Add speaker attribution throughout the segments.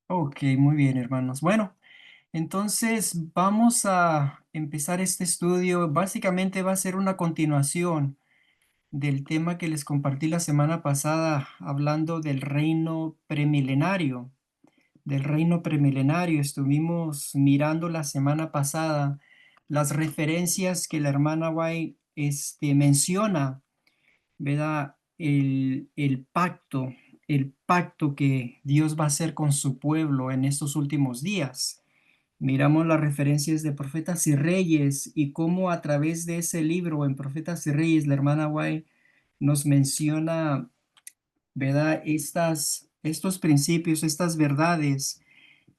Speaker 1: Ok, muy bien, hermanos. Bueno, entonces vamos a empezar este estudio. Básicamente va a ser una continuación del tema que les compartí la semana pasada, hablando del reino premilenario. Del reino premilenario. Estuvimos mirando la semana pasada las referencias que la hermana White menciona, ¿verdad? El pacto que Dios va a hacer con su pueblo en estos últimos días. Miramos las referencias de Profetas y Reyes y cómo a través de ese libro en Profetas y Reyes, la hermana White nos menciona, ¿verdad? Estos principios, estas verdades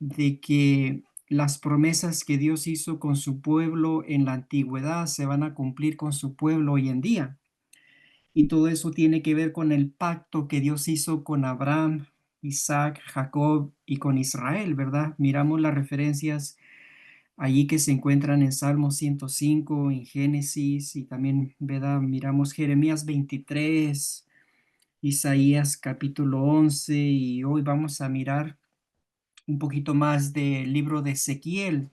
Speaker 1: de que las promesas que Dios hizo con su pueblo en la antigüedad se van a cumplir con su pueblo hoy en día. Y todo eso tiene que ver con el pacto que Dios hizo con Abraham, Isaac, Jacob y con Israel, ¿verdad? Miramos las referencias allí que se encuentran en Salmo 105, en Génesis y también, ¿verdad? Miramos Jeremías 23, Isaías capítulo 11 y hoy vamos a mirar un poquito más del libro de Ezequiel,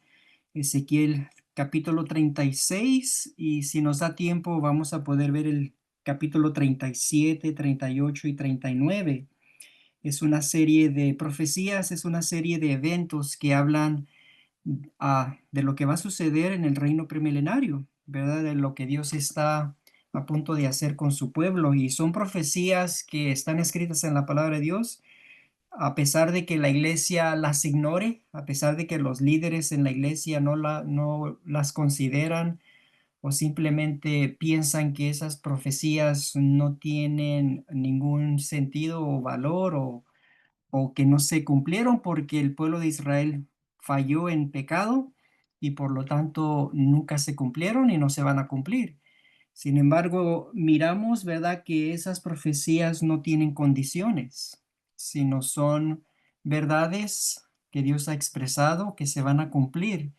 Speaker 1: Ezequiel capítulo 36 y si nos da tiempo vamos a poder ver el capítulo 37, 38 y 39. Es una serie de profecías, es una serie de eventos que hablan de lo que va a suceder en el reino premilenario, ¿verdad? De lo que Dios está a punto de hacer con su pueblo y son profecías que están escritas en la palabra de Dios a pesar de que la iglesia las ignore, a pesar de que los líderes en la iglesia no las consideran o simplemente piensan que esas profecías no tienen ningún sentido o valor o que no se cumplieron porque el pueblo de Israel falló en pecado y por lo tanto nunca se cumplieron y no se van a cumplir. Sin embargo, miramos, ¿verdad?, que esas profecías no tienen condiciones, sino son verdades que Dios ha expresado que se van a cumplir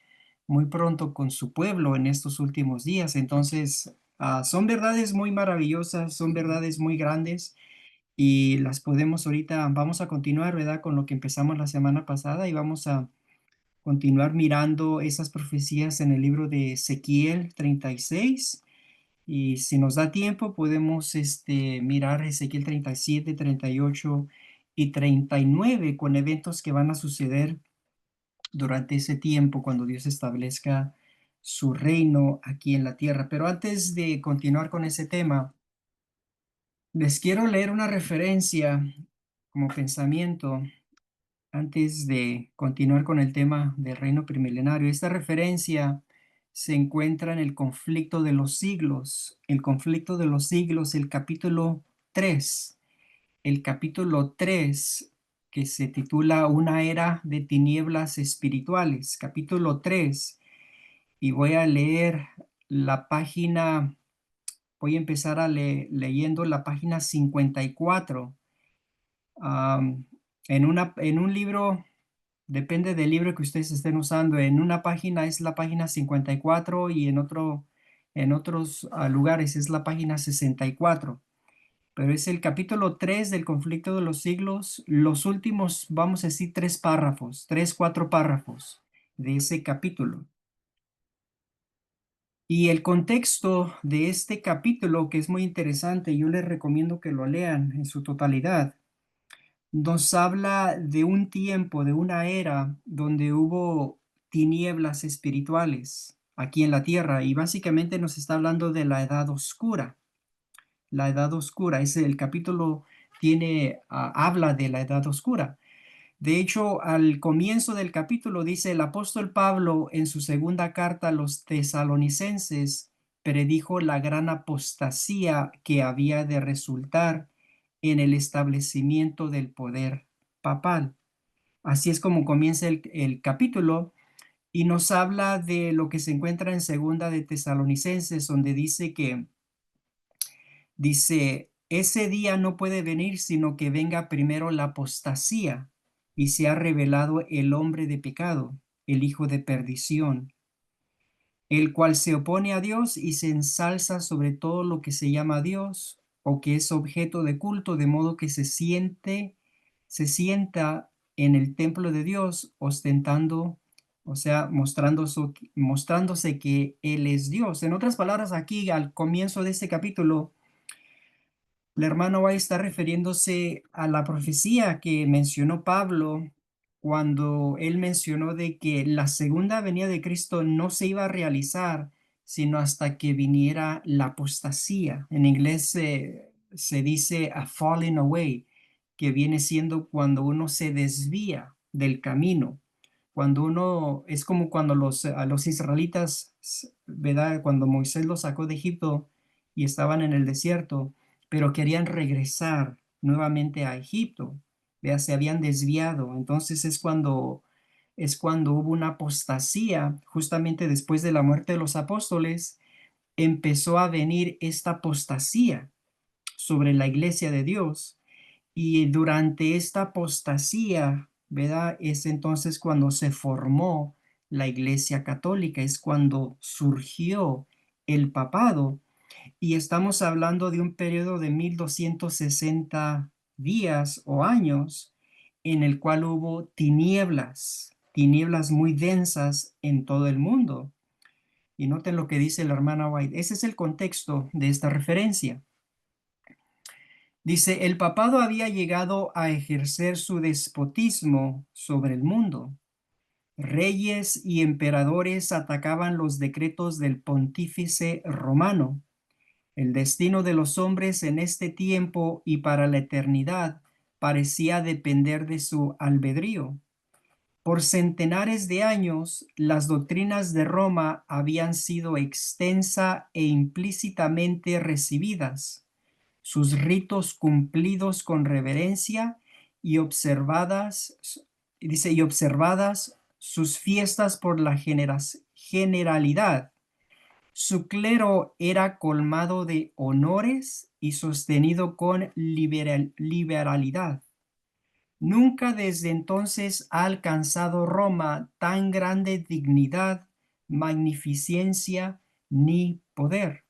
Speaker 1: muy pronto con su pueblo en estos últimos días. Entonces, son verdades muy maravillosas, son verdades muy grandes y las podemos ahorita, vamos a continuar, ¿verdad?, con lo que empezamos la semana pasada y vamos a continuar mirando esas profecías en el libro de Ezequiel 36 y si nos da tiempo, podemos mirar Ezequiel 37, 38 y 39 con eventos que van a suceder durante ese tiempo cuando Dios establezca su reino aquí en la tierra. Pero antes de continuar con ese tema, les quiero leer una referencia como pensamiento antes de continuar con el tema del reino primilenario. Esta referencia se encuentra en el conflicto de los siglos. El conflicto de los siglos, el capítulo 3. El capítulo 3 que se titula Una era de tinieblas espirituales. Capítulo 3. Y voy a leer la página, voy a empezar leyendo la página 54. Am, en un libro. Depende del libro que ustedes estén usando. En una página es la página 54 y en otros lugares es la página 64. Pero es el capítulo 3 del conflicto de los siglos, los últimos, vamos a decir, tres párrafos, tres, cuatro párrafos de ese capítulo. Y el contexto de este capítulo, que es muy interesante, yo les recomiendo que lo lean en su totalidad, nos habla de un tiempo, de una era donde hubo tinieblas espirituales aquí en la tierra y básicamente nos está hablando de la edad oscura. La edad oscura, el capítulo habla de la edad oscura. De hecho, al comienzo del capítulo dice el apóstol Pablo en su segunda carta a los tesalonicenses predijo la gran apostasía que había de resultar en el establecimiento del poder papal. Así es como comienza el capítulo y nos habla de lo que se encuentra en segunda de Tesalonicenses, donde dice, ese día no puede venir sino que venga primero la apostasía y se ha revelado el hombre de pecado, el hijo de perdición, el cual se opone a Dios y se ensalza sobre todo lo que se llama Dios o que es objeto de culto, de modo que se sienta en el templo de Dios ostentando, o sea, mostrándose que Él es Dios. En otras palabras, aquí al comienzo de este capítulo, el hermano va a estar refiriéndose a la profecía que mencionó Pablo cuando él mencionó de que la segunda venida de Cristo no se iba a realizar sino hasta que viniera la apostasía. En inglés se dice a falling away, que viene siendo cuando uno se desvía del camino. Cuando uno, es como cuando a los israelitas, ¿verdad? Cuando Moisés los sacó de Egipto y estaban en el desierto, pero querían regresar nuevamente a Egipto, ¿vea? Se habían desviado. Entonces es cuando hubo una apostasía, justamente después de la muerte de los apóstoles, empezó a venir esta apostasía sobre la iglesia de Dios. Y durante esta apostasía, ¿verdad? Es entonces cuando se formó la Iglesia Católica, es cuando surgió el papado. Y estamos hablando de un periodo de 1260 días o años en el cual hubo tinieblas muy densas en todo el mundo. Y noten lo que dice la hermana White. Ese es el contexto de esta referencia. Dice, el papado había llegado a ejercer su despotismo sobre el mundo. Reyes y emperadores atacaban los decretos del pontífice romano. El destino de los hombres en este tiempo y para la eternidad parecía depender de su albedrío. Por centenares de años, las doctrinas de Roma habían sido extensa e implícitamente recibidas, sus ritos cumplidos con reverencia y observadas, dice, y observadas sus fiestas por la generalidad. Su clero era colmado de honores y sostenido con liberalidad. Nunca desde entonces ha alcanzado Roma tan grande dignidad, magnificencia ni poder.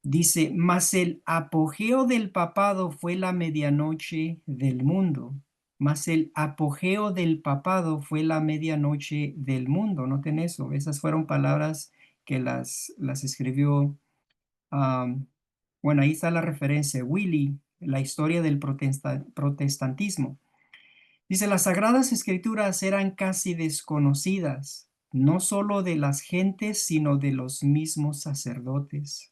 Speaker 1: Dice, mas el apogeo del papado fue la medianoche del mundo. Mas el apogeo del papado fue la medianoche del mundo. Noten eso. Esas fueron palabras que las escribió. um, bueno, ahí está la referencia. Willy, la historia del protestantismo. Dice, las sagradas escrituras eran casi desconocidas, no solo de las gentes, sino de los mismos sacerdotes.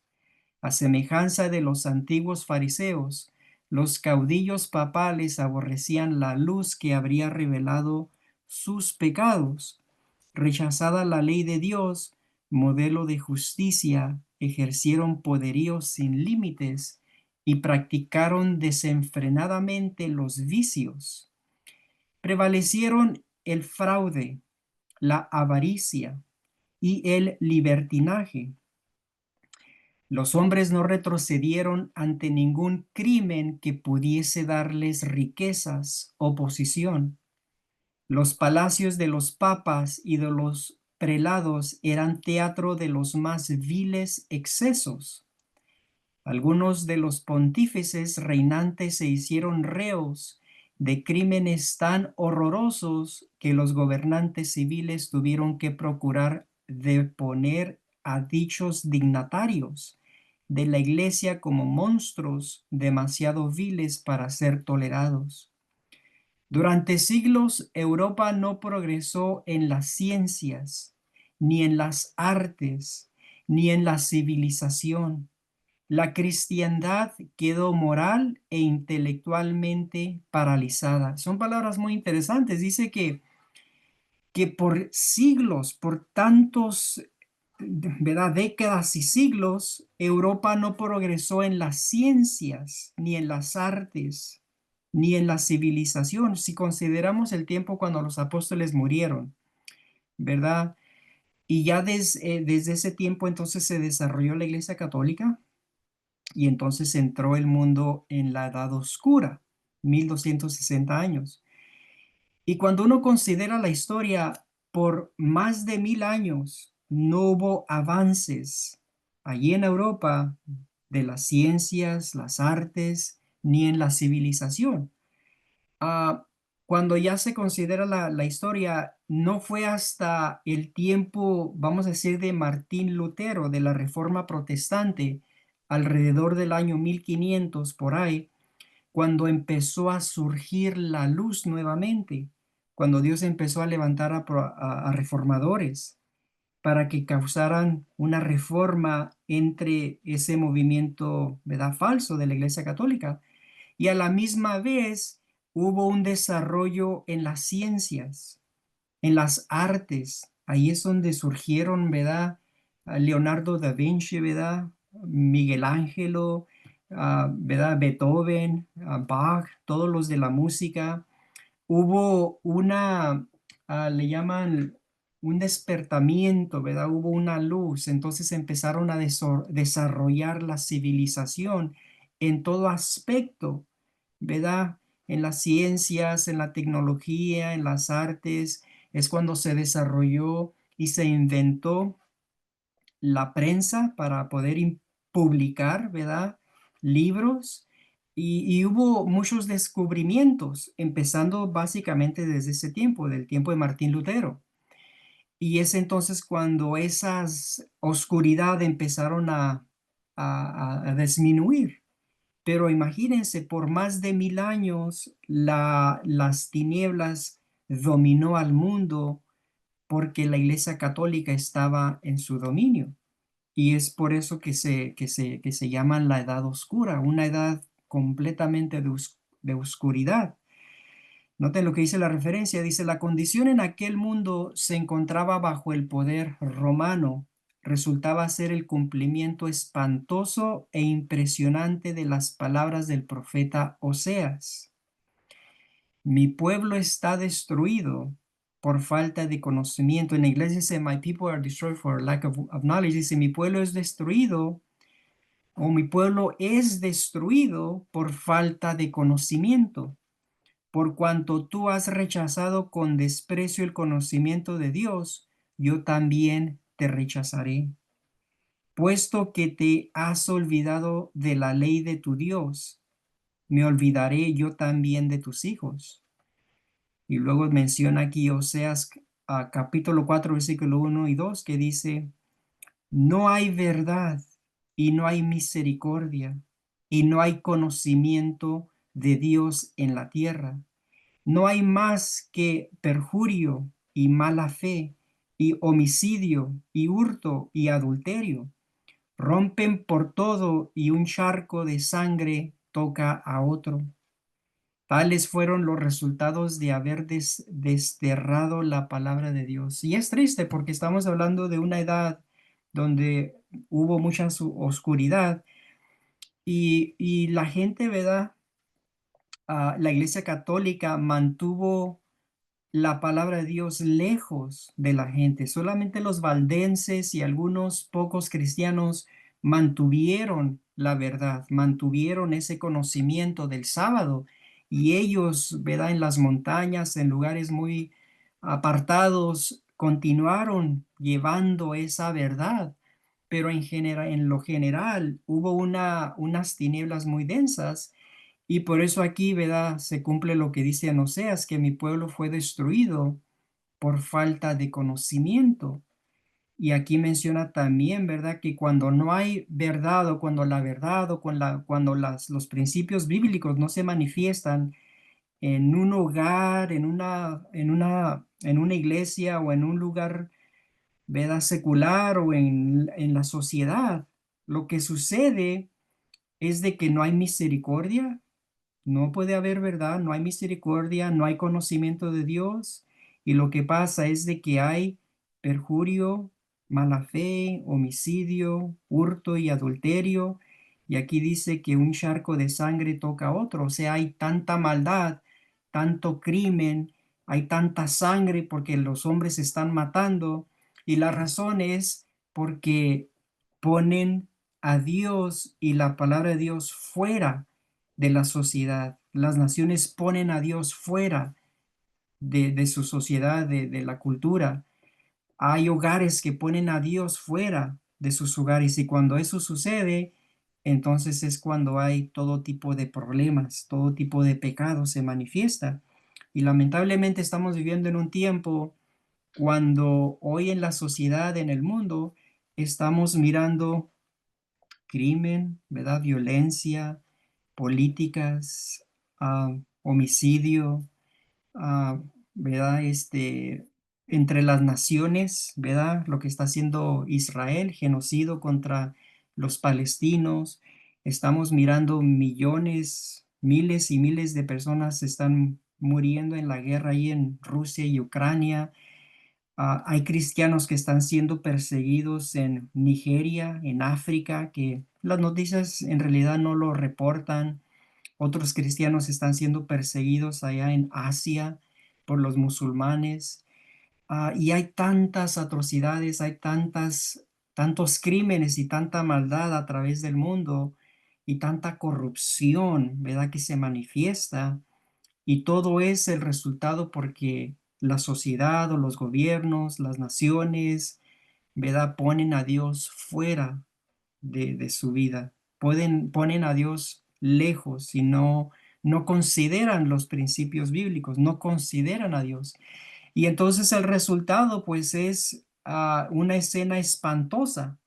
Speaker 1: A semejanza de los antiguos fariseos, los caudillos papales aborrecían la luz que habría revelado sus pecados. Rechazada la ley de Dios, modelo de justicia, ejercieron poderío sin límites y practicaron desenfrenadamente los vicios. Prevalecieron el fraude, la avaricia y el libertinaje. Los hombres no retrocedieron ante ningún crimen que pudiese darles riquezas o posición. Los palacios de los papas y de los prelados eran teatro de los más viles excesos. Algunos de los pontífices reinantes se hicieron reos de crímenes tan horrorosos que los gobernantes civiles tuvieron que procurar deponer a dichos dignatarios de la iglesia como monstruos demasiado viles para ser tolerados. Durante siglos, Europa no progresó en las ciencias, ni en las artes, ni en la civilización. La cristiandad quedó moral e intelectualmente paralizada. Son palabras muy interesantes. Dice que por siglos, por tantos, ¿verdad? Décadas y siglos, Europa no progresó en las ciencias, ni en las artes, ni en la civilización. Si consideramos el tiempo cuando los apóstoles murieron, ¿verdad? Y ya desde ese tiempo entonces se desarrolló la Iglesia Católica y entonces entró el mundo en la Edad Oscura, 1260 años. Y cuando uno considera la historia, por más de 1000 años no hubo avances allí en Europa de las ciencias, las artes, ni en la civilización. Ah, cuando ya se considera la historia, no fue hasta el tiempo, vamos a decir, de Martín Lutero, de la Reforma Protestante, alrededor del año 1500 por ahí, cuando empezó a surgir la luz nuevamente, cuando Dios empezó a levantar a reformadores para que causaran una reforma entre ese movimiento, ¿verdad?, falso de la Iglesia Católica. Y a la misma vez hubo un desarrollo en las ciencias, en las artes. Ahí es donde surgieron, ¿verdad? Leonardo da Vinci, ¿verdad? Miguel Ángelo, ¿verdad? Beethoven, Bach, todos los de la música. Hubo le llaman un despertamiento, ¿verdad? Hubo una luz, entonces empezaron a desarrollar la civilización en todo aspecto, ¿verdad? En las ciencias, en la tecnología, en las artes, es cuando se desarrolló y se inventó la prensa para poder publicar, ¿verdad? Libros y hubo muchos descubrimientos, empezando básicamente desde ese tiempo, del tiempo de Martín Lutero. Y es entonces cuando esas oscuridad empezaron a disminuir. Pero imagínense, por más de 1000 años, las tinieblas dominó al mundo porque la Iglesia Católica estaba en su dominio. Y es por eso que se llaman la edad oscura, una edad completamente de oscuridad. Noten lo que dice la referencia, dice, la condición en aquel mundo se encontraba bajo el poder romano, resultaba ser el cumplimiento espantoso e impresionante de las palabras del profeta Oseas. Mi pueblo está destruido por falta de conocimiento. En la iglesia dice, My people are destroyed for lack of knowledge. Dice, mi pueblo es destruido o mi pueblo es destruido por falta de conocimiento. Por cuanto tú has rechazado con desprecio el conocimiento de Dios, yo también te rechazaré. Puesto que te has olvidado de la ley de tu Dios, me olvidaré yo también de tus hijos. Y luego menciona aquí Oseas capítulo 4 versículo 1 y 2 que dice, no hay verdad y no hay misericordia y no hay conocimiento de Dios en la tierra. No hay más que perjurio y mala fe y homicidio y hurto y adulterio. Rompen por todo y un charco de sangre toca a otro. Tales fueron los resultados de haber desterrado la palabra de Dios. Y es triste porque estamos hablando de una edad donde hubo mucha oscuridad y la gente, ¿verdad? La Iglesia Católica mantuvo la palabra de Dios lejos de la gente. Solamente los valdenses y algunos pocos cristianos mantuvieron la verdad, mantuvieron ese conocimiento del sábado y ellos, ¿verdad? En las montañas, en lugares muy apartados, continuaron llevando esa verdad. Pero en lo general hubo unas tinieblas muy densas y por eso aquí, ¿verdad? Se cumple lo que dice en Oseas, que mi pueblo fue destruido por falta de conocimiento. Y aquí menciona también, ¿verdad? Que cuando no hay verdad o cuando la verdad o cuando los principios bíblicos no se manifiestan en un hogar, en una iglesia o en un lugar, ¿verdad? Secular o en la sociedad, lo que sucede es de que no hay misericordia, no puede haber verdad, no hay misericordia, no hay conocimiento de Dios y lo que pasa es de que hay perjurio, mala fe, homicidio, hurto y adulterio. Y aquí dice que un charco de sangre toca a otro, o sea, hay tanta maldad, tanto crimen, hay tanta sangre porque los hombres se están matando y la razón es porque ponen a Dios y la palabra de Dios fuera de la sociedad. Las naciones ponen a Dios fuera de su sociedad, de la cultura. Hay hogares que ponen a Dios fuera de sus hogares y cuando eso sucede, entonces es cuando hay todo tipo de problemas, todo tipo de pecado se manifiesta. Y lamentablemente estamos viviendo en un tiempo cuando hoy en la sociedad, en el mundo, estamos mirando crimen, ¿verdad? Violencia, políticas, homicidio, ah, ¿verdad? Entre las naciones, ¿verdad? Lo que está haciendo Israel, genocidio contra los palestinos. Estamos mirando millones, miles y miles de personas están muriendo en la guerra ahí en Rusia y Ucrania. Hay cristianos que están siendo perseguidos en Nigeria, en África, que las noticias en realidad no lo reportan. Otros cristianos están siendo perseguidos allá en Asia por los musulmanes. Y hay tantas atrocidades, hay tantos crímenes y tanta maldad a través del mundo y tanta corrupción, ¿verdad? Que se manifiesta. Y todo es el resultado porque la sociedad o los gobiernos, las naciones, ¿verdad? Ponen a Dios fuera de su vida. Ponen a Dios lejos y no consideran los principios bíblicos, no consideran a Dios. Y entonces el resultado pues es una escena espantosa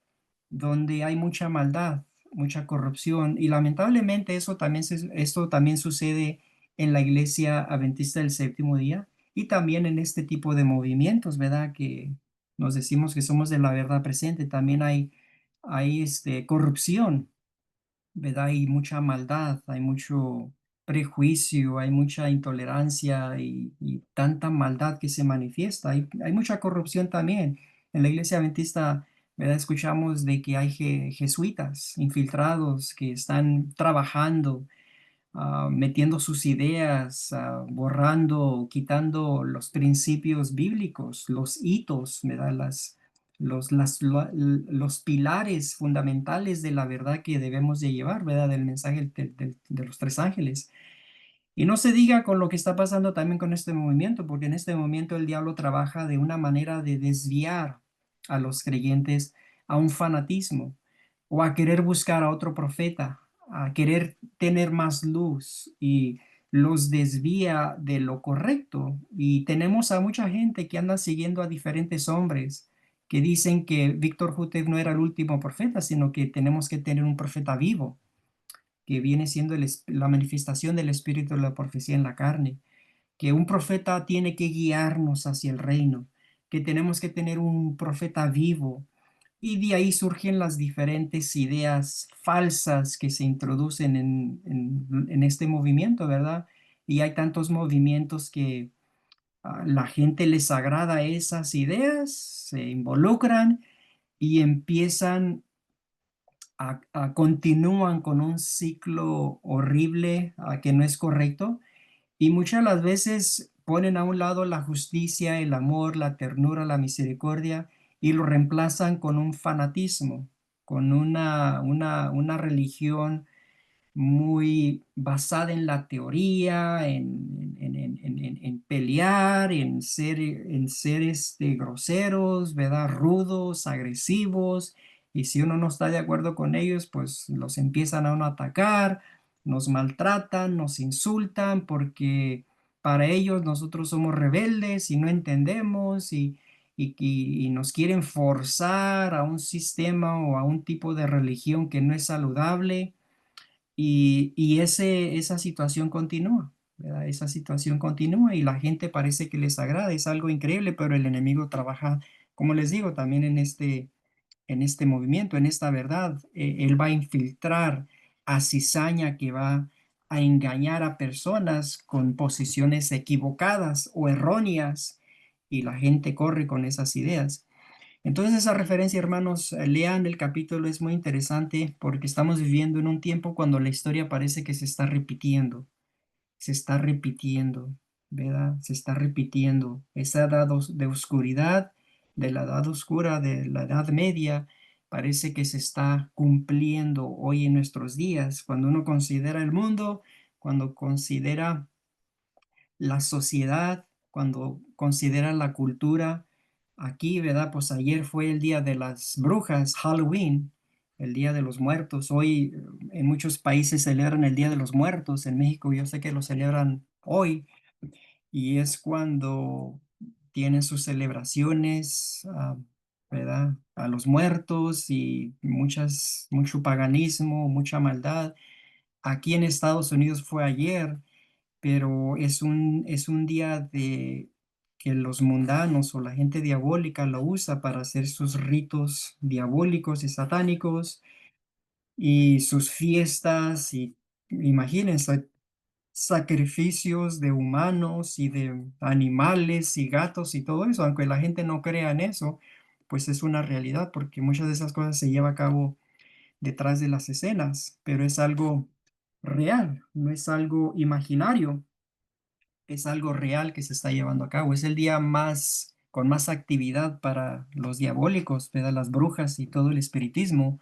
Speaker 1: donde hay mucha maldad, mucha corrupción y lamentablemente esto también sucede en la iglesia adventista del séptimo día y también en este tipo de movimientos, ¿verdad? Que nos decimos que somos de la verdad presente, también hay corrupción, ¿verdad? Hay mucha maldad, hay mucho prejuicio, hay mucha intolerancia y tanta maldad que se manifiesta. Hay mucha corrupción también. En la iglesia adventista, ¿verdad? Escuchamos de que hay jesuitas infiltrados que están trabajando metiendo sus ideas, borrando, quitando los principios bíblicos, los hitos, ¿verdad? Los pilares fundamentales de la verdad que debemos de llevar, ¿verdad? Del mensaje de los tres ángeles. Y no se diga con lo que está pasando también con este movimiento, porque en este movimiento el diablo trabaja de una manera de desviar a los creyentes a un fanatismo o a querer buscar a otro profeta, a querer tener más luz y los desvía de lo correcto. Y tenemos a mucha gente que anda siguiendo a diferentes hombres que dicen que Víctor Jutev no era el último profeta, sino que tenemos que tener un profeta vivo que viene siendo la manifestación del espíritu de la profecía en la carne, que un profeta tiene que guiarnos hacia el reino, que tenemos que tener un profeta vivo. Y de ahí surgen las diferentes ideas falsas que se introducen en este movimiento, ¿verdad? Y hay tantos movimientos que la gente les agrada esas ideas, se involucran y empiezan continúan con un ciclo horrible que no es correcto y muchas de las veces ponen a un lado la justicia, el amor, la ternura, la misericordia y lo reemplazan con un fanatismo, con una religión muy basada en la teoría, en pelear, en ser groseros, ¿verdad? Rudos, agresivos, y si uno no está de acuerdo con ellos, pues los empiezan a uno a atacar, nos maltratan, nos insultan, porque para ellos nosotros somos rebeldes y no entendemos y nos quieren forzar a un sistema o a un tipo de religión que no es saludable esa situación continúa, ¿verdad? Esa situación continúa y la gente parece que les agrada, es algo increíble, pero el enemigo trabaja, como les digo, también en este movimiento, en esta verdad. Él va a infiltrar a cizaña que va a engañar a personas con posiciones equivocadas o erróneas y la gente corre con esas ideas. Entonces esa referencia, hermanos, lean el capítulo, es muy interesante porque estamos viviendo en un tiempo cuando la historia parece que se está repitiendo, ¿verdad? Se está repitiendo. Esa edad de oscuridad, de la edad oscura, de la edad media, parece que se está cumpliendo hoy en nuestros días. Cuando uno considera el mundo, cuando considera la sociedad, cuando consideran la cultura. Aquí, ¿verdad? Pues ayer fue el día de las brujas, Halloween, el día de los muertos. Hoy en muchos países celebran el Día de los Muertos. En México yo sé que lo celebran hoy. y es cuando tienen sus celebraciones, ¿verdad? A los muertos y mucho paganismo, mucha maldad. Aquí en Estados Unidos fue ayer, pero es un día de que los mundanos o la gente diabólica lo usa para hacer sus ritos diabólicos y satánicos y sus fiestas y imagínense, sacrificios de humanos y de animales y gatos y todo eso, aunque la gente no crea en eso, pues es una realidad porque muchas de esas cosas se lleva a cabo detrás de las escenas, pero es algo real, no es algo imaginario, es algo real que se está llevando a cabo. Es el día más con más actividad para los diabólicos, ¿verdad? Las brujas y todo el espiritismo,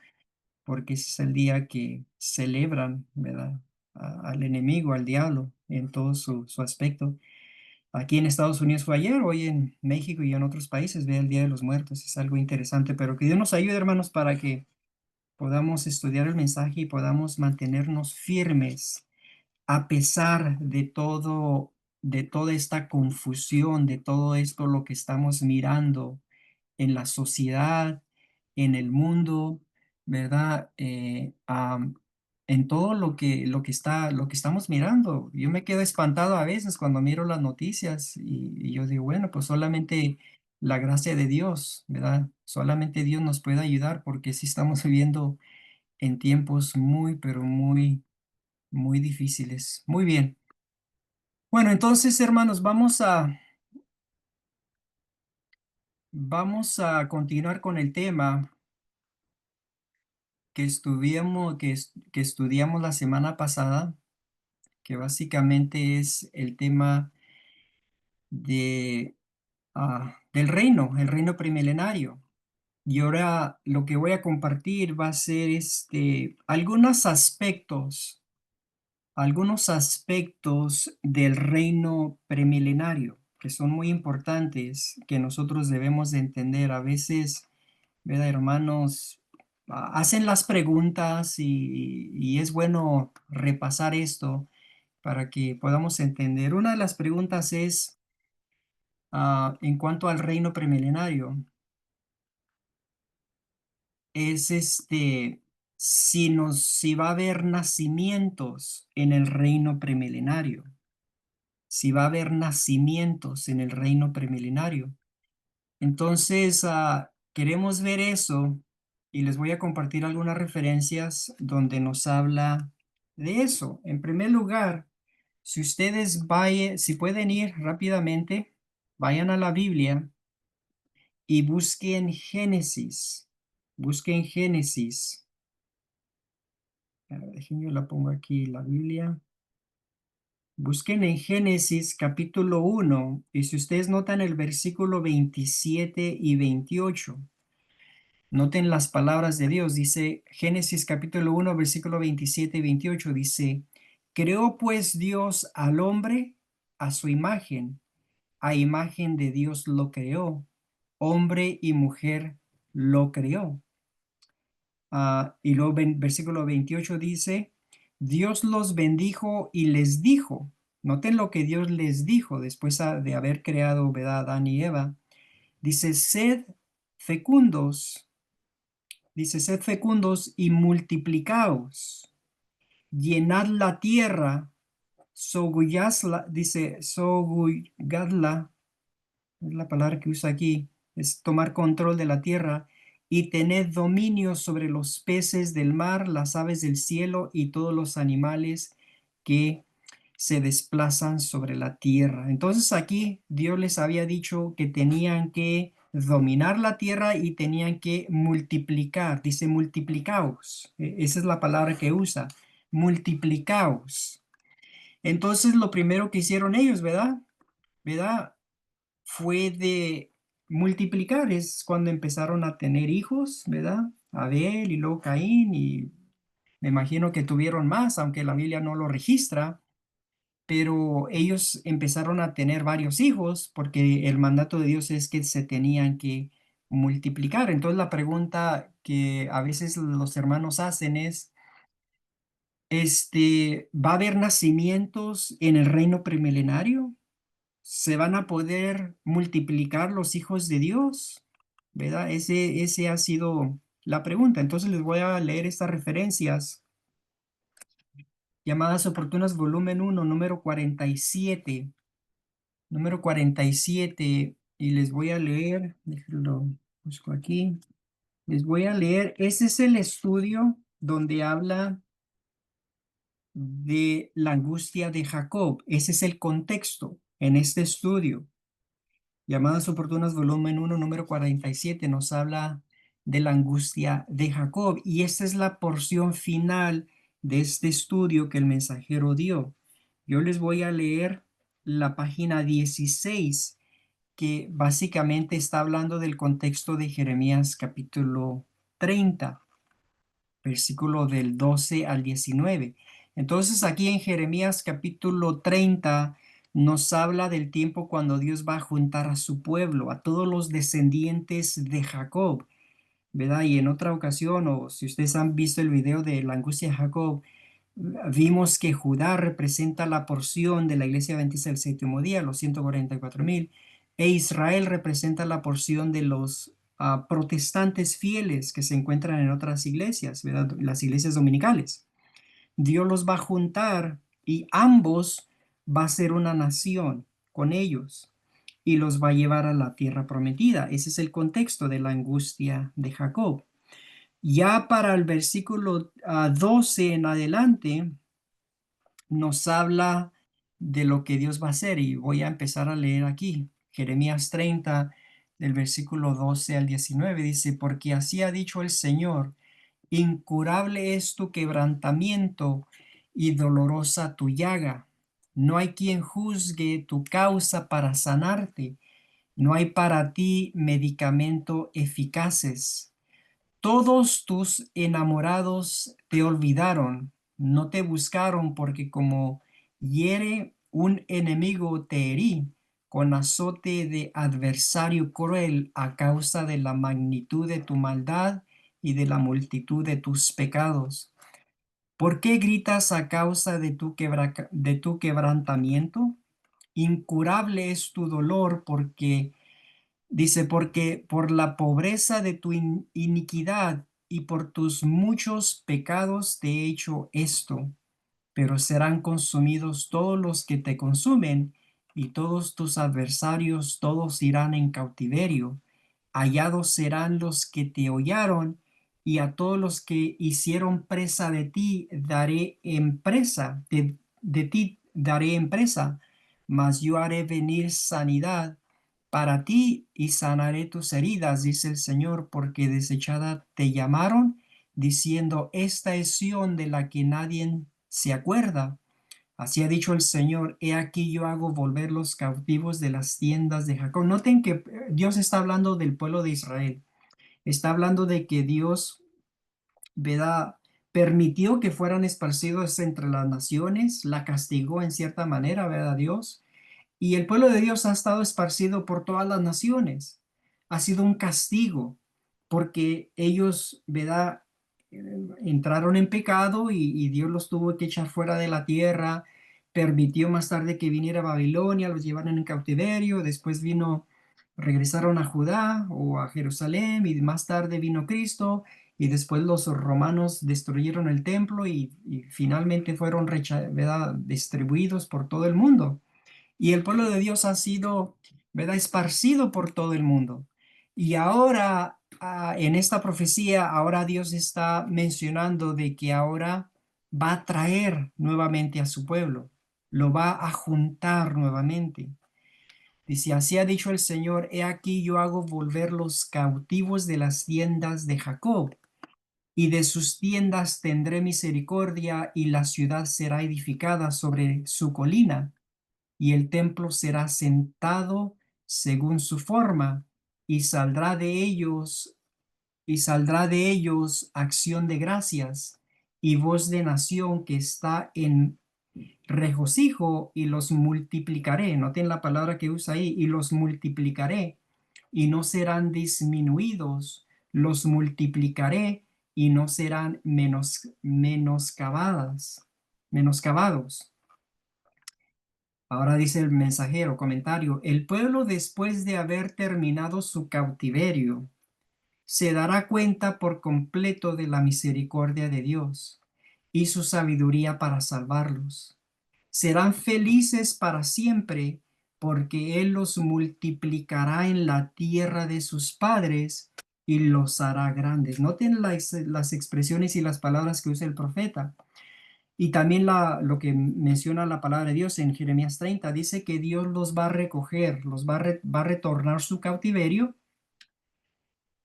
Speaker 1: porque ese es el día que celebran, ¿verdad? Al enemigo, al diablo, en todo su aspecto. Aquí en Estados Unidos fue ayer, hoy en México y en otros países, ve el Día de los Muertos, es algo interesante, pero que Dios nos ayude, hermanos, para que podamos estudiar el mensaje y podamos mantenernos firmes a pesar de todo, de toda esta confusión, de todo esto lo que estamos mirando en la sociedad, en el mundo, ¿verdad? En todo lo que estamos mirando. Yo me quedo espantado a veces cuando miro las noticias y yo digo, bueno, pues solamente la gracia de Dios, ¿verdad? Solamente Dios nos puede ayudar porque sí estamos viviendo en tiempos muy, pero muy, muy difíciles. Muy bien. Bueno, entonces, hermanos, vamos a continuar con el tema que estudiamos la semana pasada, que básicamente es el tema de, del reino, el reino premilenario. Y ahora lo que voy a compartir va a ser algunos aspectos del reino premilenario que son muy importantes, que nosotros debemos de entender. A veces, ¿verdad, hermanos? Hacen las preguntas y es bueno repasar esto para que podamos entender. Una de las preguntas es, en cuanto al reino premilenario, es si va a haber nacimientos en el reino premilenario, si va a haber nacimientos en el reino premilenario. Entonces, queremos ver eso y les voy a compartir algunas referencias donde nos habla de eso. En primer lugar, si pueden ir rápidamente, vayan a la Biblia y busquen Génesis. Busquen Génesis. A ver, dejen, yo la pongo aquí, la Biblia. Busquen en Génesis capítulo 1 y si ustedes notan el versículo 27 y 28. Noten las palabras de Dios. Dice Génesis capítulo 1 versículo 27 y 28. Dice, creó pues Dios al hombre a su imagen. A imagen de Dios lo creó. Hombre y mujer lo creó. Y luego versículo 28 dice, Dios los bendijo y les dijo. Noten lo que Dios les dijo después de haber creado, ¿verdad? Adán y Eva. Dice, fecundos sed fecundos y multiplicaos, llenad la tierra, sogulladla, es la palabra que usa aquí, es tomar control de la tierra, y tened dominio sobre los peces del mar, las aves del cielo y todos los animales que se desplazan sobre la tierra. Entonces aquí Dios les había dicho que tenían que dominar la tierra y tenían que multiplicar. Dice multiplicaos. Esa es la palabra que usa. Multiplicaos. Entonces lo primero que hicieron ellos, ¿verdad? ¿Verdad? Fue de multiplicar. Es cuando empezaron a tener hijos, ¿verdad? Abel y luego Caín y me imagino que tuvieron más, aunque la Biblia no lo registra, pero ellos empezaron a tener varios hijos porque el mandato de Dios es que se tenían que multiplicar. Entonces la pregunta que a veces los hermanos hacen es, ¿va a haber nacimientos en el reino premilenario? ¿Se van a poder multiplicar los hijos de Dios? ¿Verdad? Ese ha sido la pregunta. Entonces les voy a leer estas referencias. Llamadas oportunas, volumen uno, número 47. Número 47. Y les voy a leer, déjenlo busco aquí. Les voy a leer, ese es el estudio donde habla de la angustia de Jacob. Ese es el contexto en este estudio. Llamadas oportunas, volumen uno, número 47, nos habla de la angustia de Jacob. Y esta es la porción final de este estudio que el mensajero dio. Yo les voy a leer la página 16, que básicamente está hablando del contexto de Jeremías capítulo 30, versículo del 12 al 19. Entonces aquí en Jeremías capítulo 30 nos habla del tiempo cuando Dios va a juntar a su pueblo, a todos los descendientes de Jacob, ¿verdad? Y en otra ocasión, o si ustedes han visto el video de la angustia de Jacob, vimos que Judá representa la porción de la iglesia adventista del séptimo día, los 144,000, e Israel representa la porción de los protestantes fieles que se encuentran en otras iglesias, ¿verdad? Las iglesias dominicales. Dios los va a juntar y ambos va a ser una nación con ellos y los va a llevar a la tierra prometida. Ese es el contexto de la angustia de Jacob. Ya para el versículo 12 en adelante, nos habla de lo que Dios va a hacer y voy a empezar a leer aquí. Jeremías 30, del versículo 12 al 19, dice, porque así ha dicho el Señor, incurable es tu quebrantamiento y dolorosa tu llaga. No hay quien juzgue tu causa para sanarte, no hay para ti medicamento eficaces. Todos tus enamorados te olvidaron, no te buscaron porque como hiere un enemigo te herí con azote de adversario cruel a causa de la magnitud de tu maldad y de la multitud de tus pecados. ¿Por qué gritas a causa de de tu quebrantamiento? Incurable es tu dolor porque dice, porque por la pobreza de tu iniquidad y por tus muchos pecados te he hecho esto, pero serán consumidos todos los que te consumen y todos tus adversarios, todos irán en cautiverio. Hallados serán los que te hollaron y a todos los que hicieron presa de ti daré en presa, de ti daré en presa, mas yo haré venir sanidad para ti y sanaré tus heridas, dice el Señor, porque desechada te llamaron, diciendo, esta es Sión de la que nadie se acuerda. Así ha dicho el Señor, he aquí yo hago volver los cautivos de las tiendas de Jacob. Noten que Dios está hablando del pueblo de Israel. Está hablando de que Dios, ¿verdad? Permitió que fueran esparcidos entre las naciones, la castigó en cierta manera, ¿verdad? Dios. Y el pueblo de Dios ha estado esparcido por todas las naciones. Ha sido un castigo porque ellos, ¿verdad? Entraron en pecado y Dios los tuvo que echar fuera de la tierra. Permitió más tarde que viniera Babilonia, los llevaron en cautiverio. Después regresaron a Judá o a Jerusalén y más tarde vino Cristo. Y después los romanos destruyeron el templo y finalmente fueron ¿verdad? Distribuidos por todo el mundo. Y el pueblo de Dios ha sido, ¿verdad?, esparcido por todo el mundo. Y ahora, en esta profecía, ahora Dios está mencionando de que ahora va a traer nuevamente a su pueblo, lo va a juntar nuevamente. Dice, así ha dicho el Señor, he aquí yo hago volver los cautivos de las tiendas de Jacob, y de sus tiendas tendré misericordia, y la ciudad será edificada sobre su colina y el templo será sentado según su forma, y saldrá de ellos acción de gracias y voz de nación que está en regocijo, y los multiplicaré. Noten la palabra que usa ahí, y los multiplicaré, y no serán disminuidos, los multiplicaré y no serán menoscabados. Ahora dice el mensajero, comentario, el pueblo después de haber terminado su cautiverio se dará cuenta por completo de la misericordia de Dios y su sabiduría para salvarlos. Serán felices para siempre porque Él los multiplicará en la tierra de sus padres y los hará grandes. Noten las expresiones y las palabras que usa el profeta. Y también lo que menciona la palabra de Dios en Jeremías 30, dice que Dios los va a recoger, va a retornar su cautiverio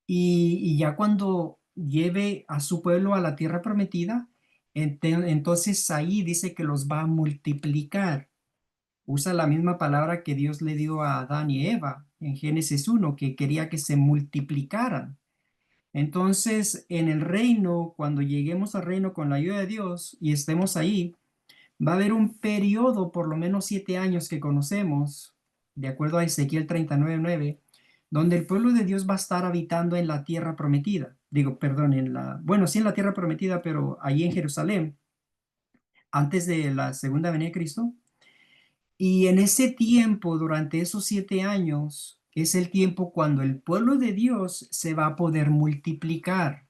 Speaker 1: y ya cuando lleve a su pueblo a la tierra prometida, entonces ahí dice que los va a multiplicar. Usa la misma palabra que Dios le dio a Adán y Eva en Génesis 1, que quería que se multiplicaran. Entonces, en el reino, cuando lleguemos al reino con la ayuda de Dios y estemos ahí, va a haber un periodo, por lo menos 7 años que conocemos, de acuerdo a Ezequiel 39:9, donde el pueblo de Dios va a estar habitando en la tierra prometida. Digo, perdón, bueno, sí en la tierra prometida, pero allí en Jerusalén, antes de la segunda venida de Cristo. Y en ese tiempo, durante esos 7 años, es el tiempo cuando el pueblo de Dios se va a poder multiplicar.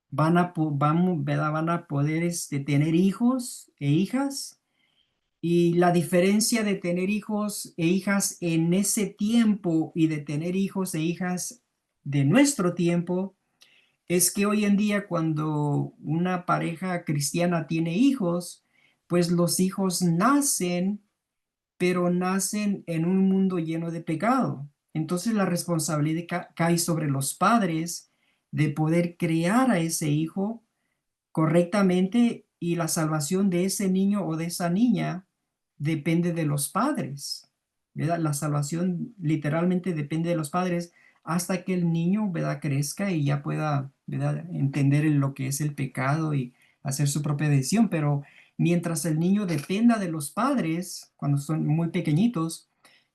Speaker 1: ¿Verdad? Van a poder tener hijos e hijas. Y la diferencia de tener hijos e hijas en ese tiempo y de tener hijos e hijas de nuestro tiempo es que hoy en día cuando una pareja cristiana tiene hijos, pues los hijos nacen, pero nacen en un mundo lleno de pecado. Entonces la responsabilidad cae sobre los padres de poder criar a ese hijo correctamente y la salvación de ese niño o de esa niña depende de los padres, ¿verdad? La salvación literalmente depende de los padres hasta que el niño, ¿verdad? Crezca y ya pueda, ¿verdad? Entender lo que es el pecado y hacer su propia decisión, pero mientras el niño dependa de los padres, cuando son muy pequeñitos,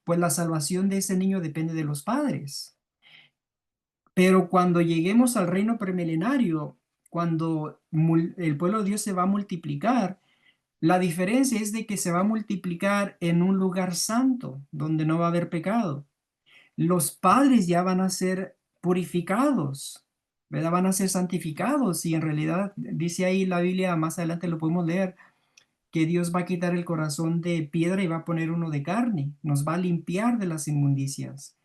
Speaker 1: pues la salvación de ese niño depende de los padres. Pero cuando lleguemos al reino premilenario, cuando el pueblo de Dios se va a multiplicar, la diferencia es de que se va a multiplicar en un lugar santo, donde no va a haber pecado. Los padres ya van a ser purificados, ¿verdad? Van a ser santificados y en realidad dice ahí la Biblia, más adelante lo podemos leer, que Dios va a quitar el corazón de piedra y va a poner uno de carne, nos va a limpiar de las inmundicias.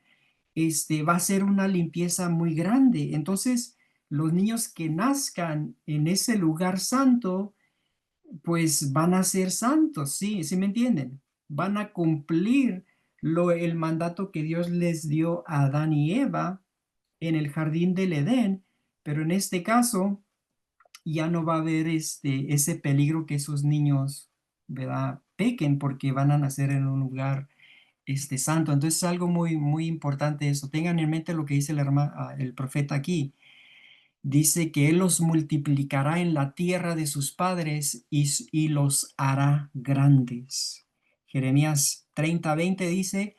Speaker 1: Va a ser una limpieza muy grande. Entonces, los niños que nazcan en ese lugar santo, pues van a ser santos, ¿sí? ¿Sí me entienden? Van a cumplir el mandato que Dios les dio a Adán y Eva en el jardín del Edén, pero en este caso ya no va a haber ese peligro que esos niños, ¿verdad? Pequen porque van a nacer en un lugar santo. Entonces es algo muy, muy importante eso. Tengan en mente lo que dice el profeta aquí. Dice que Él los multiplicará en la tierra de sus padres y los hará grandes. Jeremías 30:20 dice,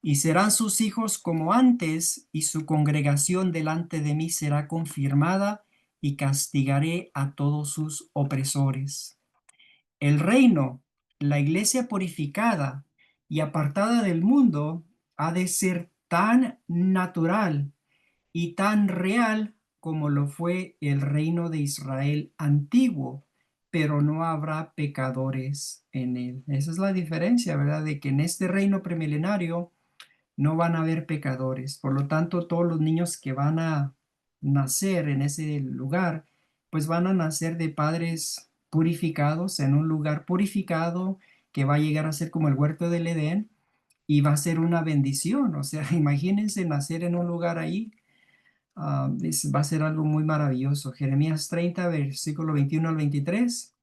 Speaker 1: y serán sus hijos como antes, y su congregación delante de mí será confirmada, y castigaré a todos sus opresores. El reino, la iglesia purificada y apartada del mundo, ha de ser tan natural y tan real como lo fue el reino de Israel antiguo, pero no habrá pecadores en él. Esa es la diferencia, ¿verdad? De que en este reino premilenario no van a haber pecadores. Por lo tanto, todos los niños que van a nacer en ese lugar, pues van a nacer de padres purificados en un lugar purificado que va a llegar a ser como el huerto del Edén y va a ser una bendición. O sea, imagínense nacer en un lugar ahí. Va a ser algo muy maravilloso. Jeremías 30, versículo 21 al 23.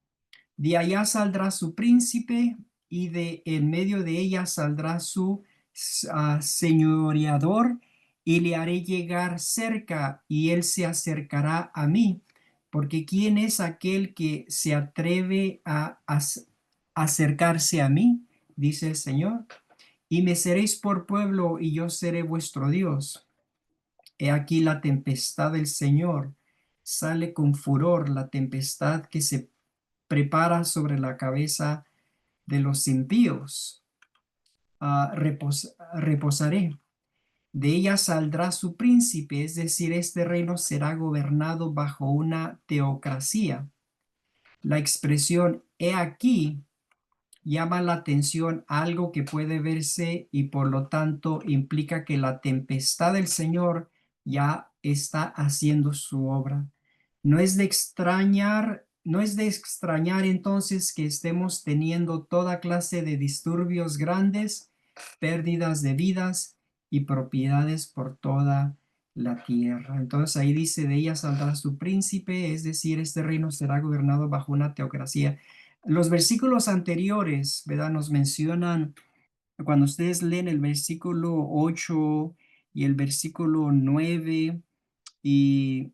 Speaker 1: De allá saldrá su príncipe y de en medio de ella saldrá su señoreador y le haré llegar cerca y él se acercará a mí, porque ¿quién es aquel que se atreve a acercarse a mí? Dice el Señor. Y me seréis por pueblo y yo seré vuestro Dios. He aquí la tempestad del Señor sale con furor, la tempestad que se prepara sobre la cabeza de los impíos reposaré. De ella saldrá su príncipe, es decir, este reino será gobernado bajo una teocracia. La expresión he aquí llama la atención a algo que puede verse y por lo tanto implica que la tempestad del Señor ya está haciendo su obra. No es de extrañar entonces que estemos teniendo toda clase de disturbios grandes, pérdidas de vidas y propiedades por toda la tierra. Entonces ahí dice, de ella saldrá su príncipe, es decir, este reino será gobernado bajo una teocracia. Los versículos anteriores, ¿verdad? Nos mencionan, cuando ustedes leen el versículo 8 y el versículo 9 y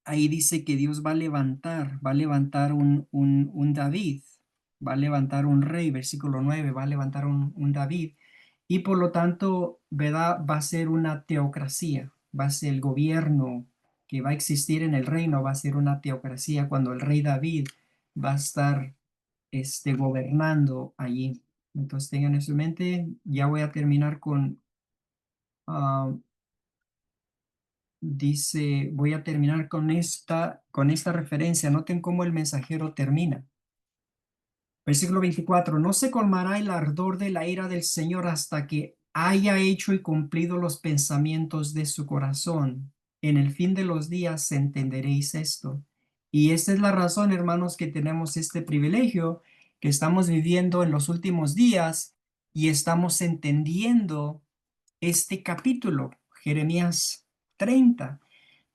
Speaker 1: ahí dice que Dios va a levantar un David, va a levantar un rey, versículo 9 va a levantar un David, y por lo tanto, ¿verdad? Va a ser una teocracia, va a ser el gobierno que va a existir en el reino, va a ser una teocracia cuando el rey David va a estar gobernando allí. Entonces tengan eso en mente. Ya voy a terminar ah, dice, voy a terminar con esta referencia. Noten cómo el mensajero termina. Versículo 24, no se colmará el ardor de la ira del Señor hasta que haya hecho y cumplido los pensamientos de su corazón. En el fin de los días entenderéis esto. Y esta es la razón, hermanos, que tenemos este privilegio, que estamos viviendo en los últimos días y estamos entendiendo este capítulo, Jeremías 30.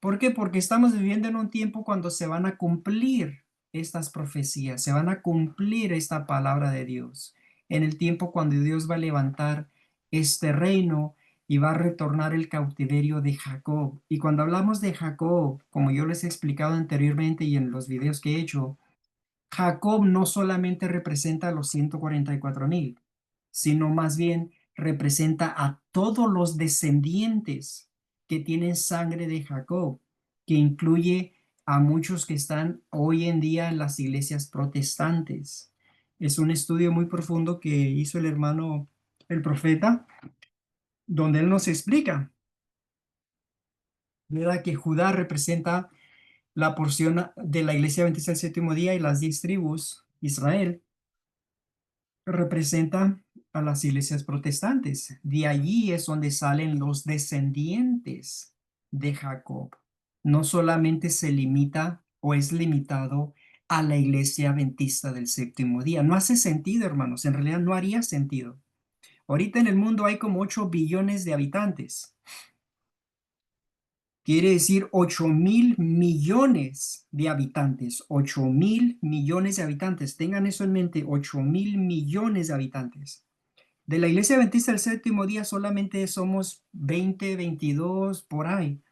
Speaker 1: ¿Por qué? Porque estamos viviendo en un tiempo cuando se van a cumplir estas profecías, se van a cumplir esta palabra de Dios, en el tiempo cuando Dios va a levantar este reino y va a retornar el cautiverio de Jacob. Y cuando hablamos de Jacob, como yo les he explicado anteriormente y en los videos que he hecho, Jacob no solamente representa a los 144,000, sino más bien representa a todos los descendientes que tienen sangre de Jacob, que incluye a muchos que están hoy en día en las iglesias protestantes. Es un estudio muy profundo que hizo el hermano, el profeta, donde él nos explica, ¿verdad? Que Judá representa la porción de la iglesia adventista del séptimo día y las 10 tribus, Israel representa a las iglesias protestantes. De allí es donde salen los descendientes de Jacob. No solamente se limita o es limitado a la iglesia adventista del séptimo día. No hace sentido, hermanos. En realidad no haría sentido. Ahorita en el mundo hay como 8 billones de habitantes. Quiere decir 8,000,000,000 de habitantes. 8,000,000,000 de habitantes. Tengan eso en mente. 8,000,000,000 de habitantes. De la Iglesia Adventista del Séptimo Día solamente somos 20, 22 por ahí.